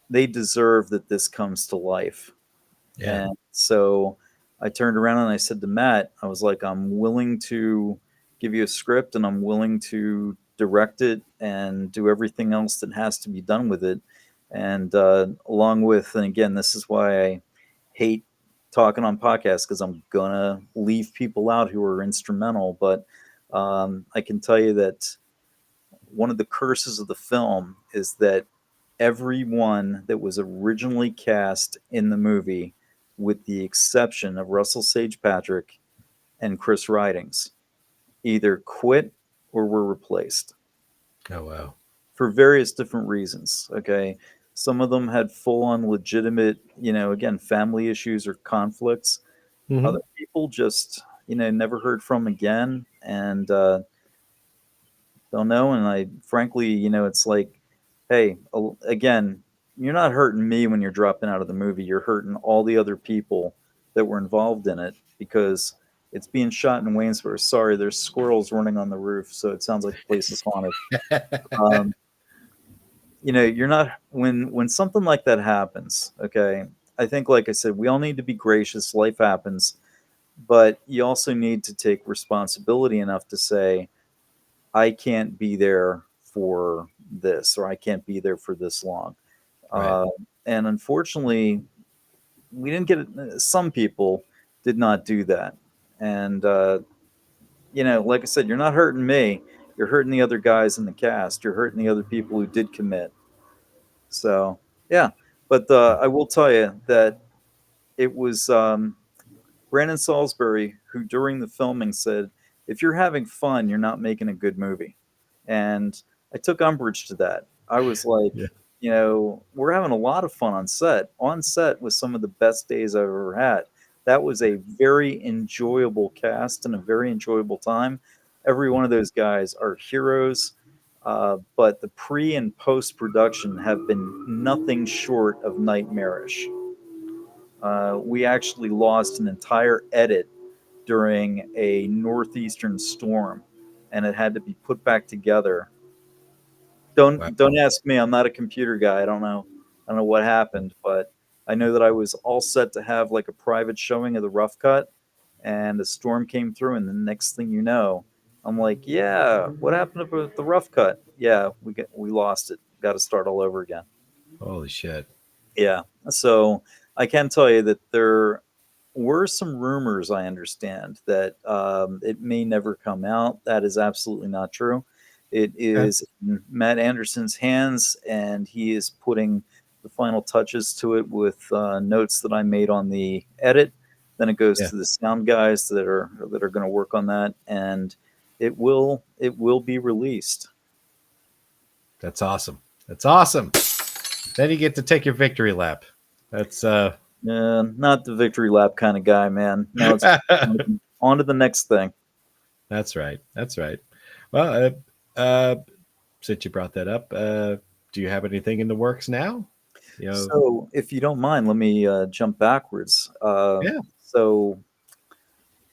[SPEAKER 2] They deserve that this comes to life.
[SPEAKER 1] Yeah.
[SPEAKER 2] And so I turned around and I said to Matt, I was like, I'm willing to give you a script, and I'm willing to direct it and do everything else that has to be done with it. And along with, and again, this is why I hate talking on podcasts, because I'm going to leave people out who are instrumental. But I can tell you that one of the curses of the film is that everyone that was originally cast in the movie, with the exception of Russell Sage Patrick and Chris Ridings, either quit or were replaced
[SPEAKER 1] Oh wow.
[SPEAKER 2] for various different reasons. Okay. Some of them had full on legitimate, again, family issues or conflicts.
[SPEAKER 1] Hmm.
[SPEAKER 2] Other people just, never heard from again, and don't know. And I, frankly, it's like, hey, again, you're not hurting me when you're dropping out of the movie. You're hurting all the other people that were involved in it because it's being shot in Waynesboro. Sorry, there's squirrels running on the roof, so it sounds like the place is haunted. Um, you're not when something like that happens. Okay, I think, like I said, we all need to be gracious. Life happens, but you also need to take responsibility enough to say, I can't be there for this, or I can't be there for this long.
[SPEAKER 1] Right.
[SPEAKER 2] Uh, and unfortunately, we didn't get it. Some people did not do that. And, like I said, you're not hurting me. You're hurting the other guys in the cast. You're hurting the other people who did commit. So, yeah. But I will tell you that it was Brandon Salisbury who, during the filming, said, if you're having fun, you're not making a good movie. And I took umbrage to that. I was like,
[SPEAKER 1] Yeah.
[SPEAKER 2] we're having a lot of fun on set. On set was some of the best days I've ever had. That was a very enjoyable cast and a very enjoyable time. Every one of those guys are heroes, but the pre and post production have been nothing short of nightmarish. We actually lost an entire edit during a northeastern storm, and it had to be put back together. Don't
[SPEAKER 1] Wow.
[SPEAKER 2] ask me. I'm not a computer guy. I don't know what happened, but I know that I was all set to have like a private showing of the rough cut, and a storm came through, and the next thing you know, I'm like, yeah, what happened to the rough cut? Yeah, we lost it. Got to start all over again.
[SPEAKER 1] Holy shit.
[SPEAKER 2] Yeah. So I can tell you that there were some rumors, I understand, that it may never come out. That is absolutely not true. It
[SPEAKER 1] Okay.
[SPEAKER 2] is in Matt Anderson's hands, and he is putting the final touches to it with notes that I made on the edit. Then it goes
[SPEAKER 1] Yeah.
[SPEAKER 2] to the sound guys that are going to work on that, and it will be released.
[SPEAKER 1] That's awesome. That's awesome. Then you get to take your victory lap. That's
[SPEAKER 2] Not the victory lap kind of guy, man. Now it's on to the next thing.
[SPEAKER 1] that's right. That's right. Well, since you brought that up, do you have anything in the works now? You know,
[SPEAKER 2] So, if you don't mind, let me jump backwards.
[SPEAKER 1] yeah.
[SPEAKER 2] So,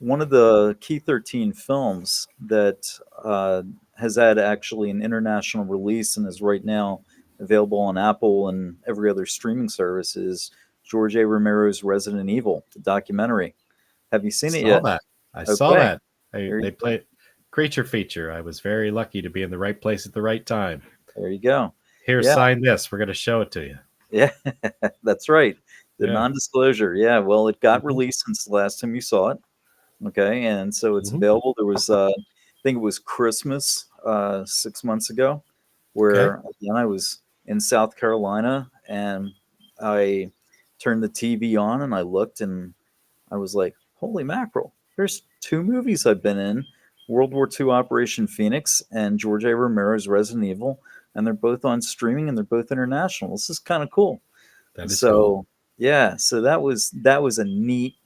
[SPEAKER 2] one of the Key 13 films that has had actually an international release and is right now available on Apple and every other streaming service is George A. Romero's Resident Evil, the documentary. Have you seen it
[SPEAKER 1] Saw
[SPEAKER 2] yet?
[SPEAKER 1] that. I saw
[SPEAKER 2] Okay.
[SPEAKER 1] that.
[SPEAKER 2] There,
[SPEAKER 1] They play creature feature. I was very lucky to be in the right place at the right time.
[SPEAKER 2] there you go.
[SPEAKER 1] Here,
[SPEAKER 2] Yeah.
[SPEAKER 1] sign this. We're going to show it to you.
[SPEAKER 2] Yeah. That's right. The
[SPEAKER 1] Yeah.
[SPEAKER 2] non-disclosure. Yeah. Well, it got
[SPEAKER 1] Hmm.
[SPEAKER 2] released since the last time you saw it. Okay, and so it's
[SPEAKER 1] Hmm.
[SPEAKER 2] available. There was, I think it was Christmas 6 months ago,
[SPEAKER 1] Okay.
[SPEAKER 2] where again I was in South Carolina, and I turned the TV on and I looked, and I was like, "Holy mackerel! There's two movies I've been in: World War II Operation Phoenix and George A. Romero's Resident Evil, and they're both on streaming and they're both international. This is kind of cool."
[SPEAKER 1] That is cool.
[SPEAKER 2] So yeah, so that was a neat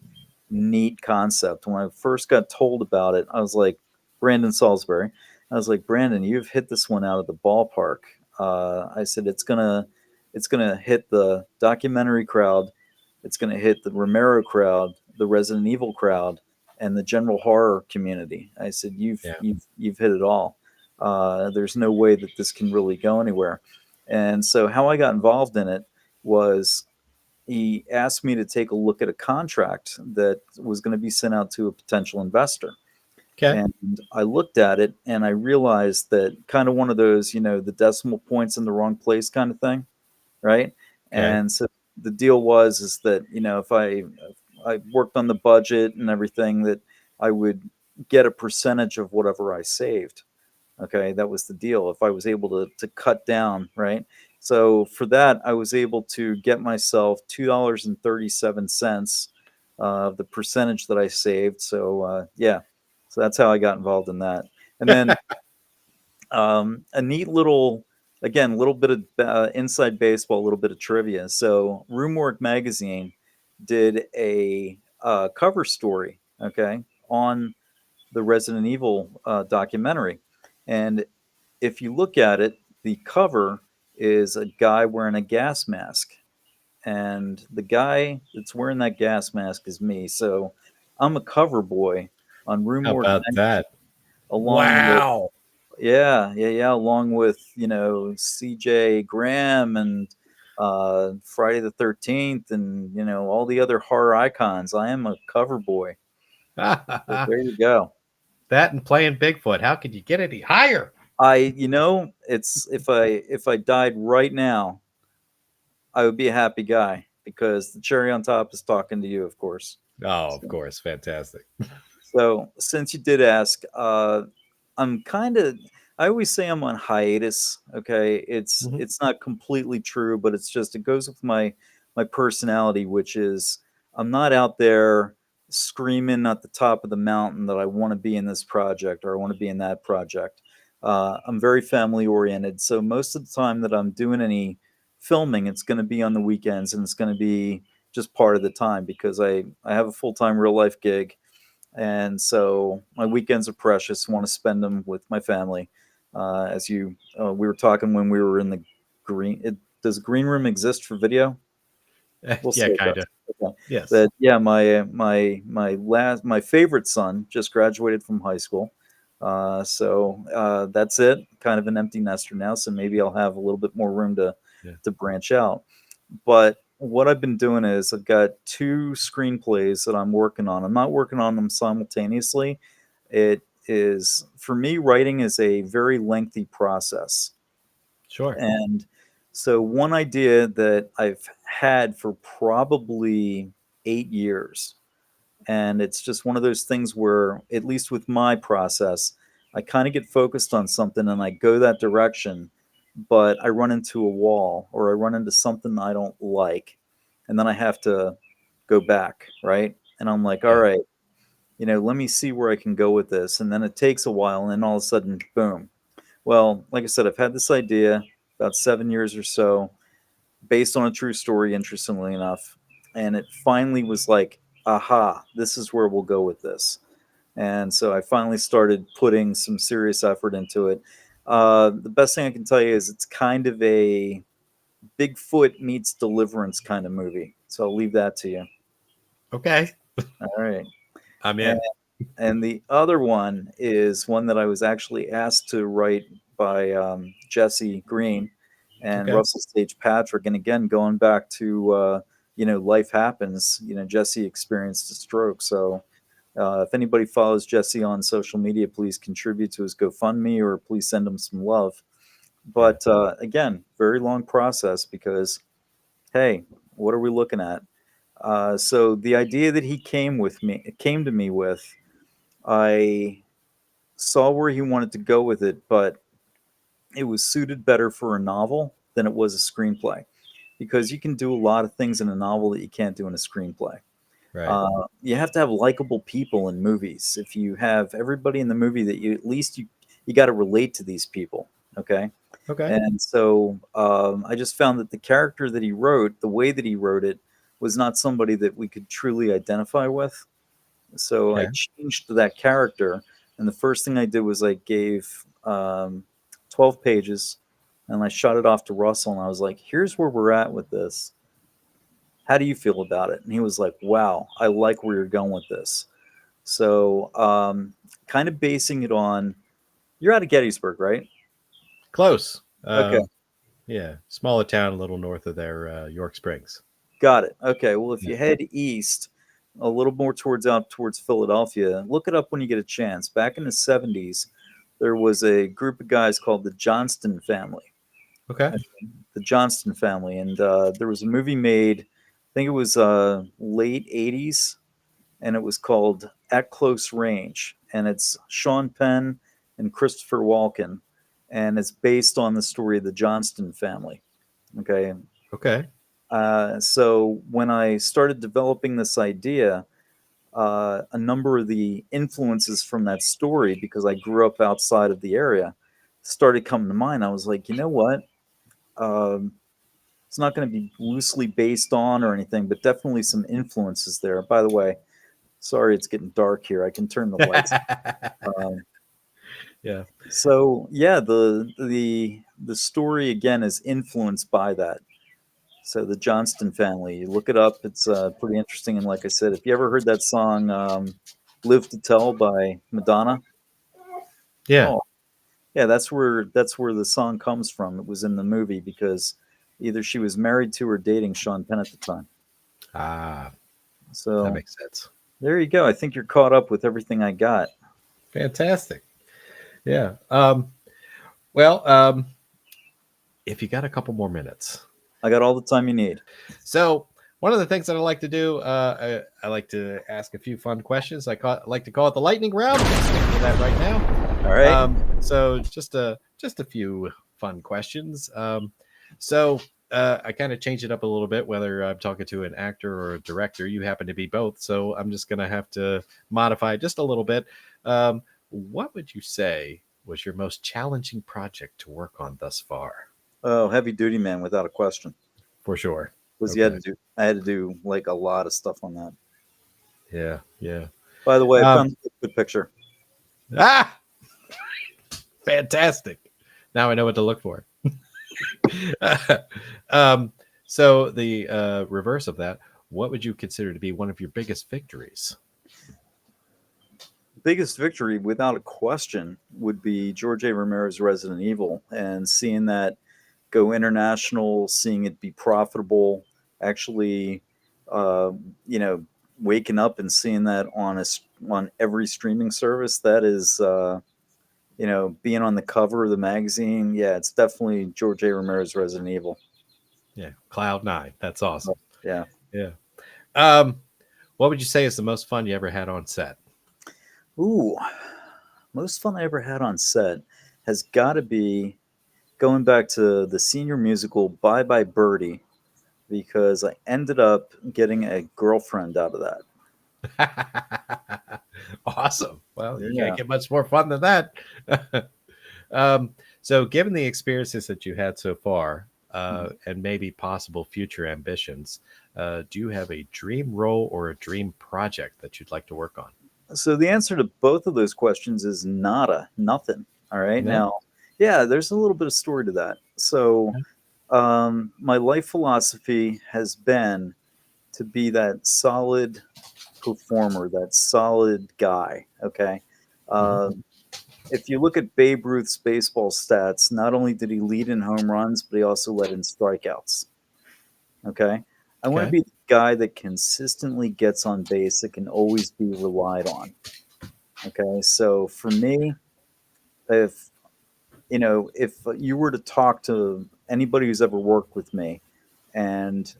[SPEAKER 2] concept. When I first got told about it, I was like, Brandon Salisbury. I was like, Brandon, you've hit this one out of the ballpark. I said it's gonna hit the documentary crowd, it's gonna hit the Romero crowd, the Resident Evil crowd, and the general horror community. I said
[SPEAKER 1] Yeah.
[SPEAKER 2] you've hit it all. There's no way that this can really go anywhere. And so how I got involved in it was he asked me to take a look at a contract that was going to be sent out to a potential investor.
[SPEAKER 1] Okay.
[SPEAKER 2] And I looked at it and I realized that kind of one of those, the decimal points in the wrong place kind of thing, right?
[SPEAKER 1] Okay.
[SPEAKER 2] And so the deal was is that, if I worked on the budget and everything, that I would get a percentage of whatever I saved. Okay, that was the deal. If I was able to cut down, right? So for that, I was able to get myself $2.37 of the percentage that I saved. So yeah, so that's how I got involved in that. And then a neat little again, a little bit of inside baseball, a little bit of trivia. So, Roomwork magazine did a cover story, okay, on the Resident Evil documentary, and if you look at it, the cover is a guy wearing a gas mask, and the guy that's wearing that gas mask is me. So, I'm a cover boy on
[SPEAKER 1] How
[SPEAKER 2] Roomwork
[SPEAKER 1] about
[SPEAKER 2] magazine,
[SPEAKER 1] that?
[SPEAKER 2] along with
[SPEAKER 1] Wow.
[SPEAKER 2] along with CJ Graham and Friday the 13th, and all the other horror icons. I am a cover boy. So
[SPEAKER 1] That
[SPEAKER 2] there you go.
[SPEAKER 1] and playing Bigfoot. How could you get any higher?
[SPEAKER 2] It's if I died right now, I would be a happy guy because the cherry on top is talking to you, of course.
[SPEAKER 1] Oh, of
[SPEAKER 2] So,
[SPEAKER 1] course. Fantastic.
[SPEAKER 2] so since you did ask, I'm kind of. I always say I'm on hiatus. Okay, it's
[SPEAKER 1] Mhm.
[SPEAKER 2] it's not completely true, but it's just it goes with my personality, which is I'm not out there screaming at the top of the mountain that I want to be in this project or I want to be in that project. I'm very family oriented, so most of the time that I'm doing any filming, it's going to be on the weekends and it's going to be just part of the time because I have a full time real life gig, and so my weekends are precious. I want to spend them with my family. As you, we were talking when we were in the green. Does green room exist for video? We'll
[SPEAKER 1] Yeah,
[SPEAKER 2] say it
[SPEAKER 1] kind
[SPEAKER 2] does.
[SPEAKER 1] of.
[SPEAKER 2] Okay.
[SPEAKER 1] Yes.
[SPEAKER 2] That yeah, my favorite son just graduated from high school. So that's it. Kind of an empty nester now. So maybe I'll have a little bit more room to
[SPEAKER 1] Yeah.
[SPEAKER 2] branch out. But what I've been doing is I've got two screenplays that I'm working on. I'm not working on them simultaneously. It is, for me, writing is a very lengthy process.
[SPEAKER 1] Sure.
[SPEAKER 2] And so, one idea that I've had for probably 8 years, and it's just one of those things where, at least with my process, I kind of get focused on something and I go that direction, but I run into a wall or I run into something I don't like, and then I have to go back, right? And I'm like, all
[SPEAKER 1] Yeah.
[SPEAKER 2] right, let me see where I can go with this. And then it takes a while, and then all of a sudden, boom. Well, like I said, I've had this idea about 7 years or so, based on a true story, interestingly enough. And it finally was like, aha, this is where we'll go with this. And so I finally started putting some serious effort into it. The best thing I can tell you is it's kind of a Bigfoot meets Deliverance kind of movie. So I'll leave that to you.
[SPEAKER 1] Okay.
[SPEAKER 2] All right.
[SPEAKER 1] I'm
[SPEAKER 2] And,
[SPEAKER 1] in.
[SPEAKER 2] and the other one is one that I was actually asked to write by Jesse Green and
[SPEAKER 1] Okay.
[SPEAKER 2] Russell Stage Patrick. And again, going back to, life happens. Jesse experienced a stroke. So if anybody follows Jesse on social media, please contribute to his GoFundMe or please send him some love.
[SPEAKER 1] Yeah.
[SPEAKER 2] But again, very long process because, hey, what are we looking at? So the idea that he came to me with, I saw where he wanted to go with it, but it was suited better for a novel than it was a screenplay because you can do a lot of things in a novel that you can't do in a screenplay.
[SPEAKER 1] Right.
[SPEAKER 2] You have to have likable people in movies. If you have everybody in the movie that you at least you got to relate to these people, okay?
[SPEAKER 1] Okay.
[SPEAKER 2] And so I just found that the character that he wrote, the way that he wrote it, was not somebody that we could truly identify with. So I
[SPEAKER 1] Okay.
[SPEAKER 2] changed that character, and the first thing I did was I gave 12 pages, and I shot it off to Russell, and I was like, "Here's where we're at with this. How do you feel about it?" And he was like, "Wow, I like where you're going with this." So, kind of basing it on, you're out of Gettysburg, right?
[SPEAKER 1] Close.
[SPEAKER 2] Okay,
[SPEAKER 1] Yeah. Smaller town, a little north of there, York Springs.
[SPEAKER 2] got it. Okay, well, if
[SPEAKER 1] Yeah.
[SPEAKER 2] you head east a little more towards Philadelphia, look it up when you get a chance. Back in the 70s, there was a group of guys called the Johnston family.
[SPEAKER 1] Okay.
[SPEAKER 2] Okay, the Johnston family, and there was a movie made. I think it was late 80s, and it was called At Close Range, and it's Sean Penn and Christopher Walken, and it's based on the story of the Johnston family. Okay,
[SPEAKER 1] Okay.
[SPEAKER 2] so when I started developing this idea, a number of the influences from that story, because I grew up outside of the area, started coming to mind. I was like, you know what? Um, it's not going to be loosely based on or anything, but definitely some influences there. By the way, sorry, it's getting dark here. I can turn the lights. Um,
[SPEAKER 1] Yeah.
[SPEAKER 2] so yeah, the story again is influenced by that. So the Johnston family, you look it up. It's pretty interesting. And like I said, if you ever heard that song "Live to Tell" by Madonna,
[SPEAKER 1] Yeah.
[SPEAKER 2] oh yeah, that's where the song comes from. It was in the movie because either she was married to or dating Sean Penn at the time.
[SPEAKER 1] Ah, that
[SPEAKER 2] So
[SPEAKER 1] makes sense.
[SPEAKER 2] there you go. I think you're caught up with everything I got.
[SPEAKER 1] Fantastic. Yeah. Well, if you got a couple more minutes.
[SPEAKER 2] I got all the time you need.
[SPEAKER 1] So, one of the things that I like to do, I like to ask a few fun questions. Like to call it the lightning round. Let's stick to that right now.
[SPEAKER 2] All right.
[SPEAKER 1] So just a few fun questions. I kind of change it up a little bit, whether I'm talking to an actor or a director. You happen to be both, so I'm just gonna have to modify just a little bit. What would you say was your most challenging project to work on thus far?
[SPEAKER 2] Oh, heavy duty man, without a question.
[SPEAKER 1] For sure.
[SPEAKER 2] Was
[SPEAKER 1] Okay.
[SPEAKER 2] I had to do like a lot of stuff on that.
[SPEAKER 1] Yeah. Yeah.
[SPEAKER 2] By the way, I
[SPEAKER 1] Um,
[SPEAKER 2] found a good picture.
[SPEAKER 1] Ah, fantastic. Now I know what to look for. um, so the reverse of that, what would you consider to be one of your biggest victories?
[SPEAKER 2] Biggest victory, without a question, would be George A. Romero's Resident Evil, and seeing that go international, seeing it be profitable, actually, uh, you know, waking up and seeing that on every streaming service. That is, being on the cover of the magazine. Yeah, it's definitely George A. Romero's Resident Evil.
[SPEAKER 1] Yeah, Cloud 9. That's awesome.
[SPEAKER 2] Yeah.
[SPEAKER 1] Yeah. Um, what would you say is the most fun you ever had on set?
[SPEAKER 2] Ooh, most fun I ever had on set has got to be going back to the senior musical Bye Bye Birdie, because I ended up getting a girlfriend out of that.
[SPEAKER 1] Awesome. Well, you can't
[SPEAKER 2] Yeah.
[SPEAKER 1] get much more fun than that. So, given the experiences that you had so far, and maybe possible future ambitions, do you have a dream role or a dream project that you'd like to work on?
[SPEAKER 2] So the answer to both of those questions is nada, nothing. All right.
[SPEAKER 1] No.
[SPEAKER 2] Now, yeah, there's a little bit of story to that. So, my life philosophy has been to be that solid performer, that solid guy. Okay.
[SPEAKER 1] Mhm.
[SPEAKER 2] Uh, if you look at Babe Ruth's baseball stats, not only did he lead in home runs, but he also led in strikeouts. Okay. I want to
[SPEAKER 1] Okay.
[SPEAKER 2] be the guy that consistently gets on base, that can always be relied on. Okay. So for me, if if you were to talk to anybody who's ever worked with me, and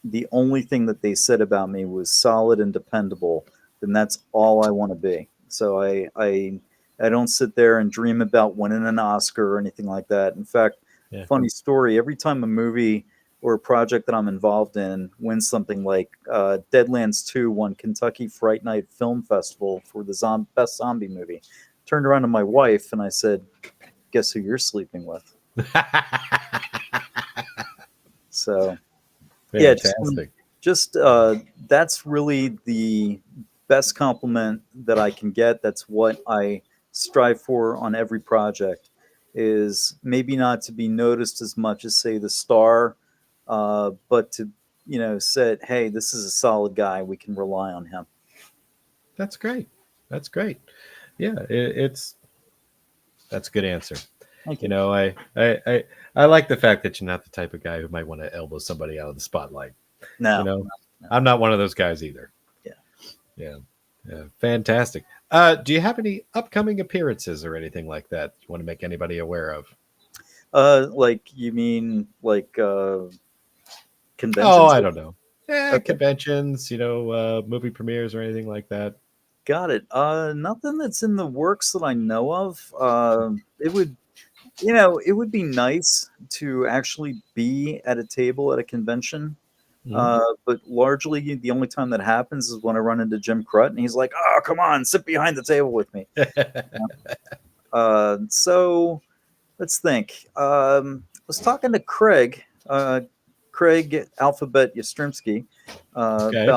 [SPEAKER 2] the only thing that they said about me was solid and dependable, then that's all I want to be. So I don't sit there and dream about winning an Oscar or anything like that. In fact,
[SPEAKER 1] Yeah.
[SPEAKER 2] funny story, every time a movie or a project that I'm involved in wins something, like Deadlands 2 won Kentucky Fright Night Film Festival for the best zombie movie. Turned around to my wife and I said, "Guess who you're sleeping with?" So yeah,
[SPEAKER 1] Fantastic.
[SPEAKER 2] just that's really the best compliment that I can get. That's what I strive for on every project. Is maybe not to be noticed as much as, say, the star, but to say, "Hey, this is a solid guy. We can rely on him."
[SPEAKER 1] That's great. That's great. Yeah, it's that's a good answer.
[SPEAKER 2] Thank
[SPEAKER 1] You
[SPEAKER 2] you.
[SPEAKER 1] know, I like the fact that you're not the type of guy who might want to elbow somebody out of the spotlight. You
[SPEAKER 2] No,
[SPEAKER 1] know,
[SPEAKER 2] no.
[SPEAKER 1] I'm not one of those guys either.
[SPEAKER 2] Yeah.
[SPEAKER 1] Yeah. Yeah. Fantastic. Do you have any upcoming appearances or anything like that you want to make anybody aware of?
[SPEAKER 2] Like, you mean like
[SPEAKER 1] Oh,
[SPEAKER 2] conventions?
[SPEAKER 1] I don't know. Yeah,
[SPEAKER 2] Okay.
[SPEAKER 1] conventions, movie premieres or anything like that.
[SPEAKER 2] Got it. Nothing that's in the works that I know of. It would be nice to actually be at a table at a convention.
[SPEAKER 1] Mhm.
[SPEAKER 2] But largely, the only time that happens is when I run into Jim Crut, and he's like, "Oh, come on, sit behind the table with me." So let's think. was talking to Craig Alphabet Yastrzemski,
[SPEAKER 1] Okay.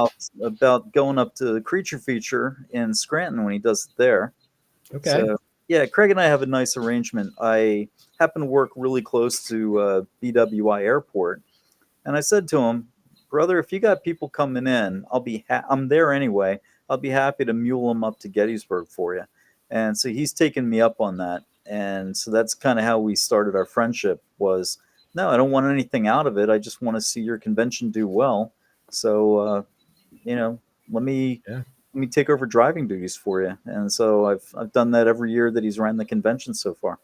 [SPEAKER 2] about going up to the Creature Feature in Scranton when he does it there.
[SPEAKER 1] Okay.
[SPEAKER 2] So yeah, Craig and I have a nice arrangement. I happen to work really close to BWI Airport, and I said to him, "Brother, if you got people coming in, I'm there anyway. I'll be happy to mule them up to Gettysburg for you." And so he's taken me up on that, and so that's kind of how we started our friendship. Was no, I don't want anything out of it. I just want to see your convention do well. So you know, let me
[SPEAKER 1] Yeah.
[SPEAKER 2] let me take over driving duties for you. And so I've done that every year that he's ran the convention so far.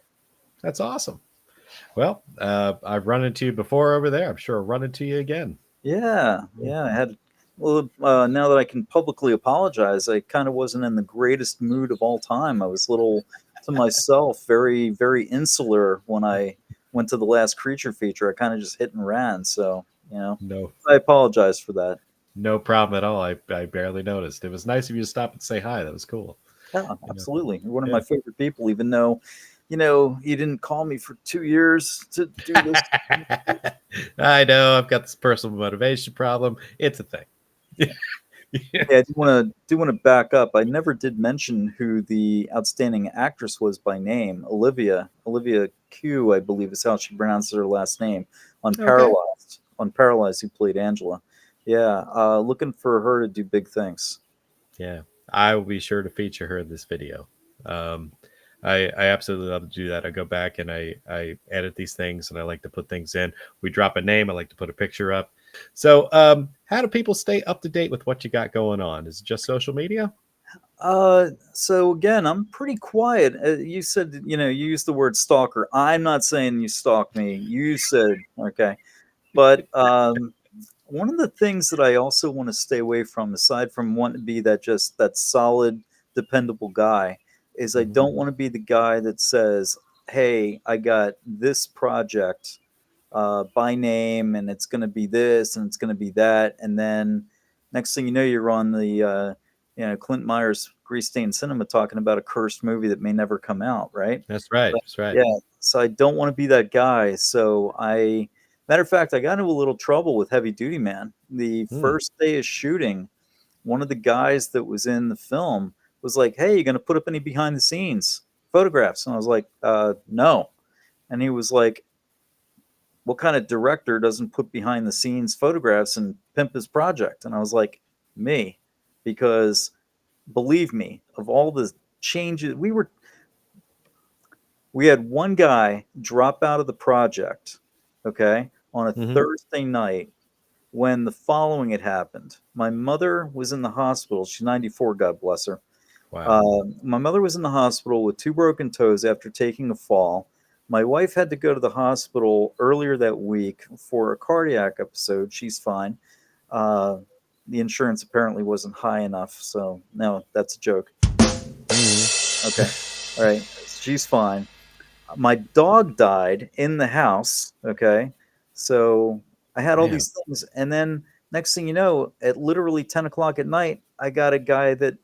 [SPEAKER 1] That's awesome. Well, I've run into you before over there. I'm sure I'll run into you again.
[SPEAKER 2] Yeah. I had well now that I can publicly apologize, I kind of wasn't in the greatest mood of all time. I was a little to myself, very very insular when I went to the last creature feature. I kind of just hit and ran. So
[SPEAKER 1] No,
[SPEAKER 2] I apologize for that.
[SPEAKER 1] no problem at all. I barely noticed. It was nice of you to stop and say hi. That was cool.
[SPEAKER 2] Yeah,
[SPEAKER 1] You know.
[SPEAKER 2] absolutely. You're one of my
[SPEAKER 1] Yeah.
[SPEAKER 2] favorite people, even though, you didn't call me for 2 years to do this.
[SPEAKER 1] I know I've got this personal motivation problem. It's a thing. Yeah.
[SPEAKER 2] Yeah, I do want to back up. I never did mention who the outstanding actress was by name. Olivia Q, I believe is how she pronounces her last name. On
[SPEAKER 1] Okay.
[SPEAKER 2] Paralyzed, who played Angela. Yeah, looking for her to do big things.
[SPEAKER 1] Yeah, I will be sure to feature her in this video. Um, I absolutely love to do that. I go back and I edit these things and I like to put things in. We drop a name. I like to put a picture up. So, how do people stay up to date with what you got going on? Is it just social media?
[SPEAKER 2] So again, I'm pretty quiet. You said, you used the word stalker. I'm not saying you stalk me. You said, okay. But one of the things that I also want to stay away from, aside from wanting to be that solid, dependable guy, is I
[SPEAKER 1] Mhm.
[SPEAKER 2] don't want to be the guy that says, "Hey, I got this project by name, and it's going to be this, and it's going to be that," and then next thing you know, you're on the Clint Myers Grease Stained Cinema talking about a cursed movie that may never come out, right?
[SPEAKER 1] That's right.
[SPEAKER 2] So,
[SPEAKER 1] That's right.
[SPEAKER 2] yeah, so I don't want to be that guy. Matter of fact, I got into a little trouble with Heavy Duty Man. The
[SPEAKER 1] Hmm.
[SPEAKER 2] first day of shooting, one of the guys that was in the film was like, "Hey, you going to put up any behind the scenes photographs?" And I was like, no. And he was like, "What kind of director doesn't put behind the scenes photographs and pimp his project?" And I was like, "Me." Because believe me, of all the changes, we had one guy drop out of the project, okay, on a
[SPEAKER 1] Hmm.
[SPEAKER 2] Thursday night when the following had happened. My mother was in the hospital. She's 94, God bless her.
[SPEAKER 1] Wow.
[SPEAKER 2] My mother was in the hospital with two broken toes after taking a fall. My wife had to go to the hospital earlier that week for a cardiac episode. She's fine. Uh, the insurance apparently wasn't high enough. So, no, that's a joke.
[SPEAKER 1] Hmm.
[SPEAKER 2] Okay. All right. She's fine. My dog died in the house. Okay. So I had all
[SPEAKER 1] Man.
[SPEAKER 2] these things. And then next thing you know, at literally 10 o'clock at night, I got a guy that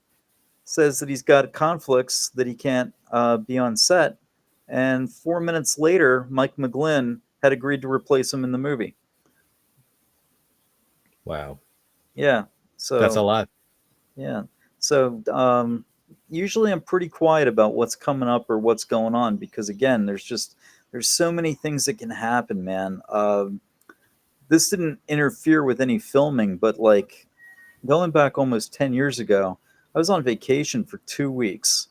[SPEAKER 2] says that he's got conflicts that he can't be on set. And 4 minutes later, Mike McGlynn had agreed to replace him in the movie.
[SPEAKER 1] Wow.
[SPEAKER 2] Yeah.
[SPEAKER 1] That's a
[SPEAKER 2] So,
[SPEAKER 1] lot.
[SPEAKER 2] yeah. So, usually I'm pretty quiet about what's coming up or what's going on because, again, there's so many things that can happen, man. This didn't interfere with any filming, but like going back almost 10 years ago, I was on vacation for 2 weeks.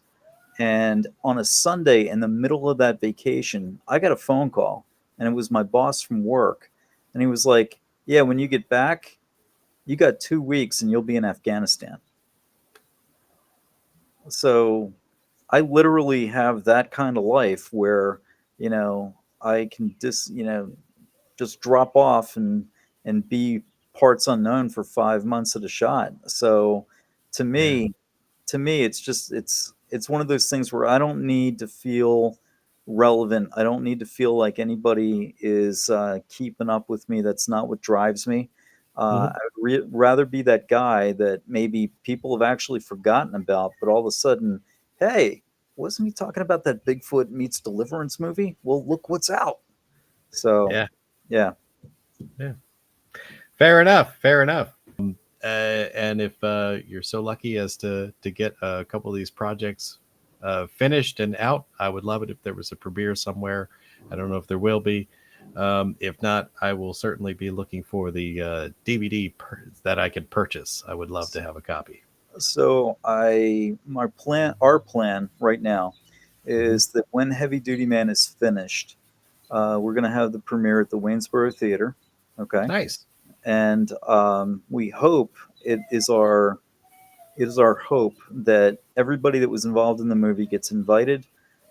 [SPEAKER 2] And on a Sunday in the middle of that vacation, I got a phone call, and it was my boss from work. And he was like, "Yeah, when you get back, you got 2 weeks and you'll be in Afghanistan." So I literally have that kind of life where, I can just drop off and be parts unknown for 5 months at a shot. So to
[SPEAKER 1] Yeah.
[SPEAKER 2] me, it's one of those things where I don't need to feel relevant. I don't need to feel like anybody is keeping up with me. That's not what drives me.
[SPEAKER 1] Hmm.
[SPEAKER 2] I'd rather be that guy that maybe people have actually forgotten about, but all of a sudden, hey, wasn't he talking about that Bigfoot meets Deliverance movie? Well, look what's out. So
[SPEAKER 1] Yeah.
[SPEAKER 2] yeah.
[SPEAKER 1] Fair enough. Fair enough. And if you're so lucky as to get a couple of these projects finished and out, I would love it if there was a premiere somewhere. I don't know if there will be. If not, I will certainly be looking for the DVD that I can purchase. I would love to have a copy.
[SPEAKER 2] So our plan right now
[SPEAKER 1] Mhm.
[SPEAKER 2] is that when Heavy Duty Man is finished, we're going to have the premiere at the Waynesboro Theater. Okay.
[SPEAKER 1] Nice.
[SPEAKER 2] And we hope it is our hope that everybody that was involved in the movie gets invited,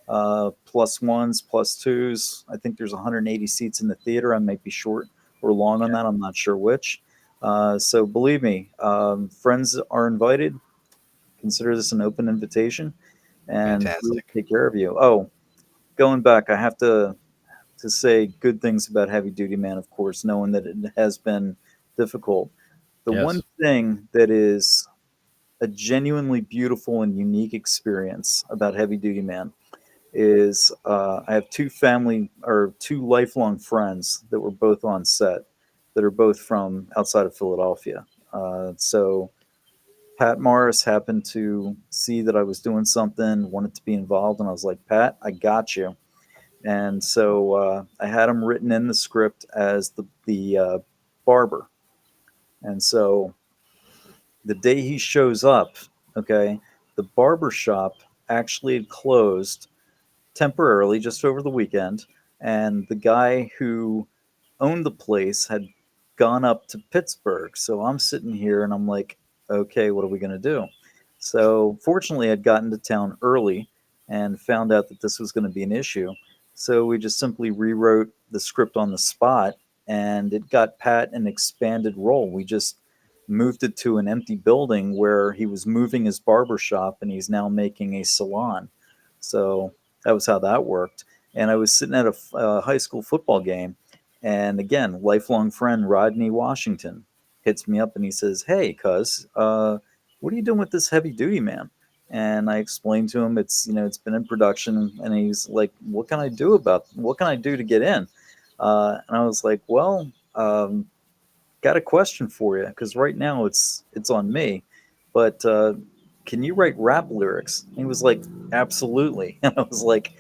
[SPEAKER 2] plus ones, plus twos. I think there's 180 seats in the theater. I might be short or long on that. I'm not sure which. So believe me, friends are invited. Consider this an open invitation, and we will
[SPEAKER 1] Fantastic.
[SPEAKER 2] take care of you. Oh, going back, I have to say good things about Heavy Duty Man, of course, knowing that it has been difficult. The one
[SPEAKER 1] Yes.
[SPEAKER 2] thing that is a genuinely beautiful and unique experience about Heavy Duty Man is I have two lifelong friends that were both on set that are both from outside of Philadelphia. So Pat Morris happened to see that I was doing something, wanted to be involved, and I was like, Pat, I got you. And so I had him written in the script as the barber. And so the day he shows up, okay, the barber shop actually had closed temporarily just over the weekend, and the guy who owned the place had gone up to Pittsburgh. So I'm sitting here and I'm like, okay, what are we going to do? So fortunately, I'd gotten to town early and found out that this was going to be an issue. So we just simply rewrote the script on the spot, and it got Pat an expanded role. We just moved it to an empty building where he was moving his barber shop and he's now making a salon. So that was how that worked. And I was sitting at a high school football game, and again, lifelong friend Rodney Washington hits me up and he says, "Hey, cuz, what are you doing with this Heavy Duty Man?" And I explained to him it's been in production, and he's like, what can I do to get in? And I was like, well, got a question for you because right now it's on me, but can you write rap lyrics? And he was like, absolutely. And I was like,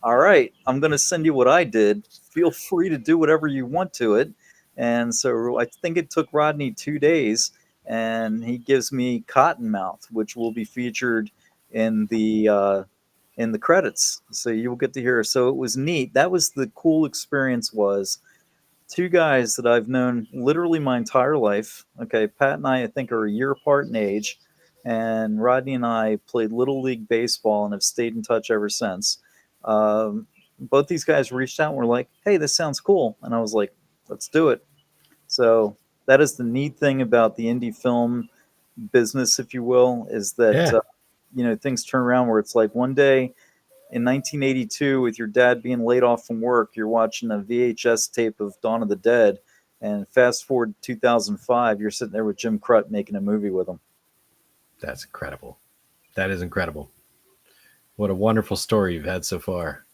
[SPEAKER 2] all right, I'm going to send you what I did. Feel free to do whatever you want to it. And so I think it took Rodney 2 days, and he gives me Cottonmouth, which will be featured in the credits. So you will get to hear. So it was neat. That was the cool experience. Was two guys that I've known literally my entire life. Okay, Pat and I think, are a year apart in age, and Rodney and I played Little League Baseball and have stayed in touch ever since. Both these guys reached out and were like, hey, this sounds cool. And I was like, let's do it. So that is the neat thing about the indie film business, if you will, is that,
[SPEAKER 1] Yeah.
[SPEAKER 2] things turn around where it's like one day in 1982, with your dad being laid off from work, you're watching a VHS tape of Dawn of the Dead. And fast forward to 2005, you're sitting there with Jim Crut making a movie with him.
[SPEAKER 1] That's incredible. That is incredible. What a wonderful story you've had so far.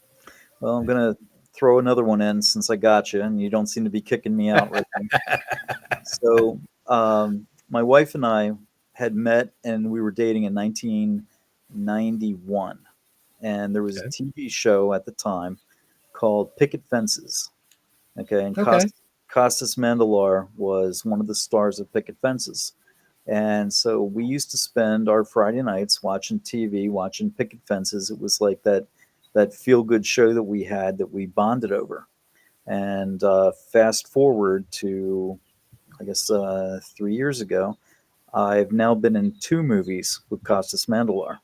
[SPEAKER 2] Well, I'm going to throw another one in since I got you, and you don't seem to be kicking me out right now. So, my wife and I had met and we were dating in 1991. And there was a
[SPEAKER 1] Okay.
[SPEAKER 2] TV show at the time called Picket Fences. Okay. And
[SPEAKER 1] Okay.
[SPEAKER 2] Costas Mandalar was one of the stars of Picket Fences. And so we used to spend our Friday nights watching TV, watching Picket Fences. It was like that feel good show that we had that we bonded over. And fast forward to, I guess, 3 years ago, I've now been in two movies with Costas Mandalar.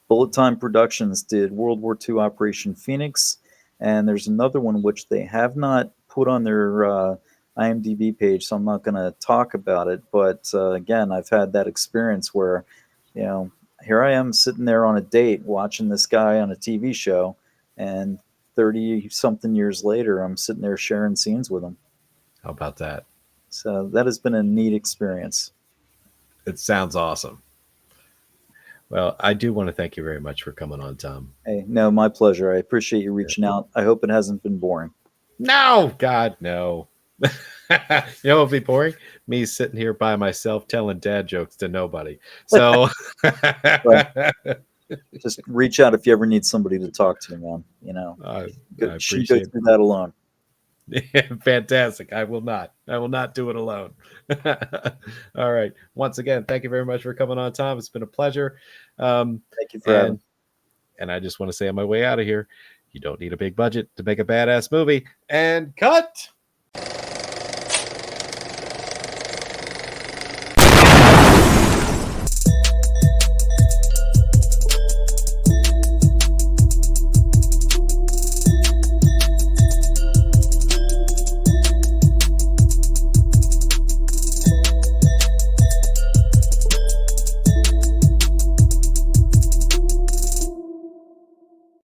[SPEAKER 2] Bullet Time Productions did World War II Operation Phoenix, and there's another one which they have not put on their IMDb page, so I'm not going to talk about it. But again, I've had that experience where, you know, here I am sitting there on a date watching this guy on a TV show, and 30 something years later, I'm sitting there sharing scenes with him.
[SPEAKER 1] How about that?
[SPEAKER 2] So that has been a neat experience.
[SPEAKER 1] It sounds awesome. Well, I do want to thank you very much for coming on, Tom.
[SPEAKER 2] Hey, no, my pleasure. I appreciate you reaching out. I hope it hasn't been boring.
[SPEAKER 1] No, God, no. You know what would be boring? Me sitting here by myself telling dad jokes to nobody. So
[SPEAKER 2] Just reach out if you ever need somebody to talk to, man. You know,
[SPEAKER 1] I
[SPEAKER 2] she go
[SPEAKER 1] appreciate
[SPEAKER 2] through that alone.
[SPEAKER 1] it. Fantastic. I will not. I will not do it alone. All right. Once again, thank you very much for coming on, Tom. It's been a pleasure.
[SPEAKER 2] Thank you for having me.
[SPEAKER 1] And I just want to say on my way out of here, you don't need a big budget to make a badass movie. And cut.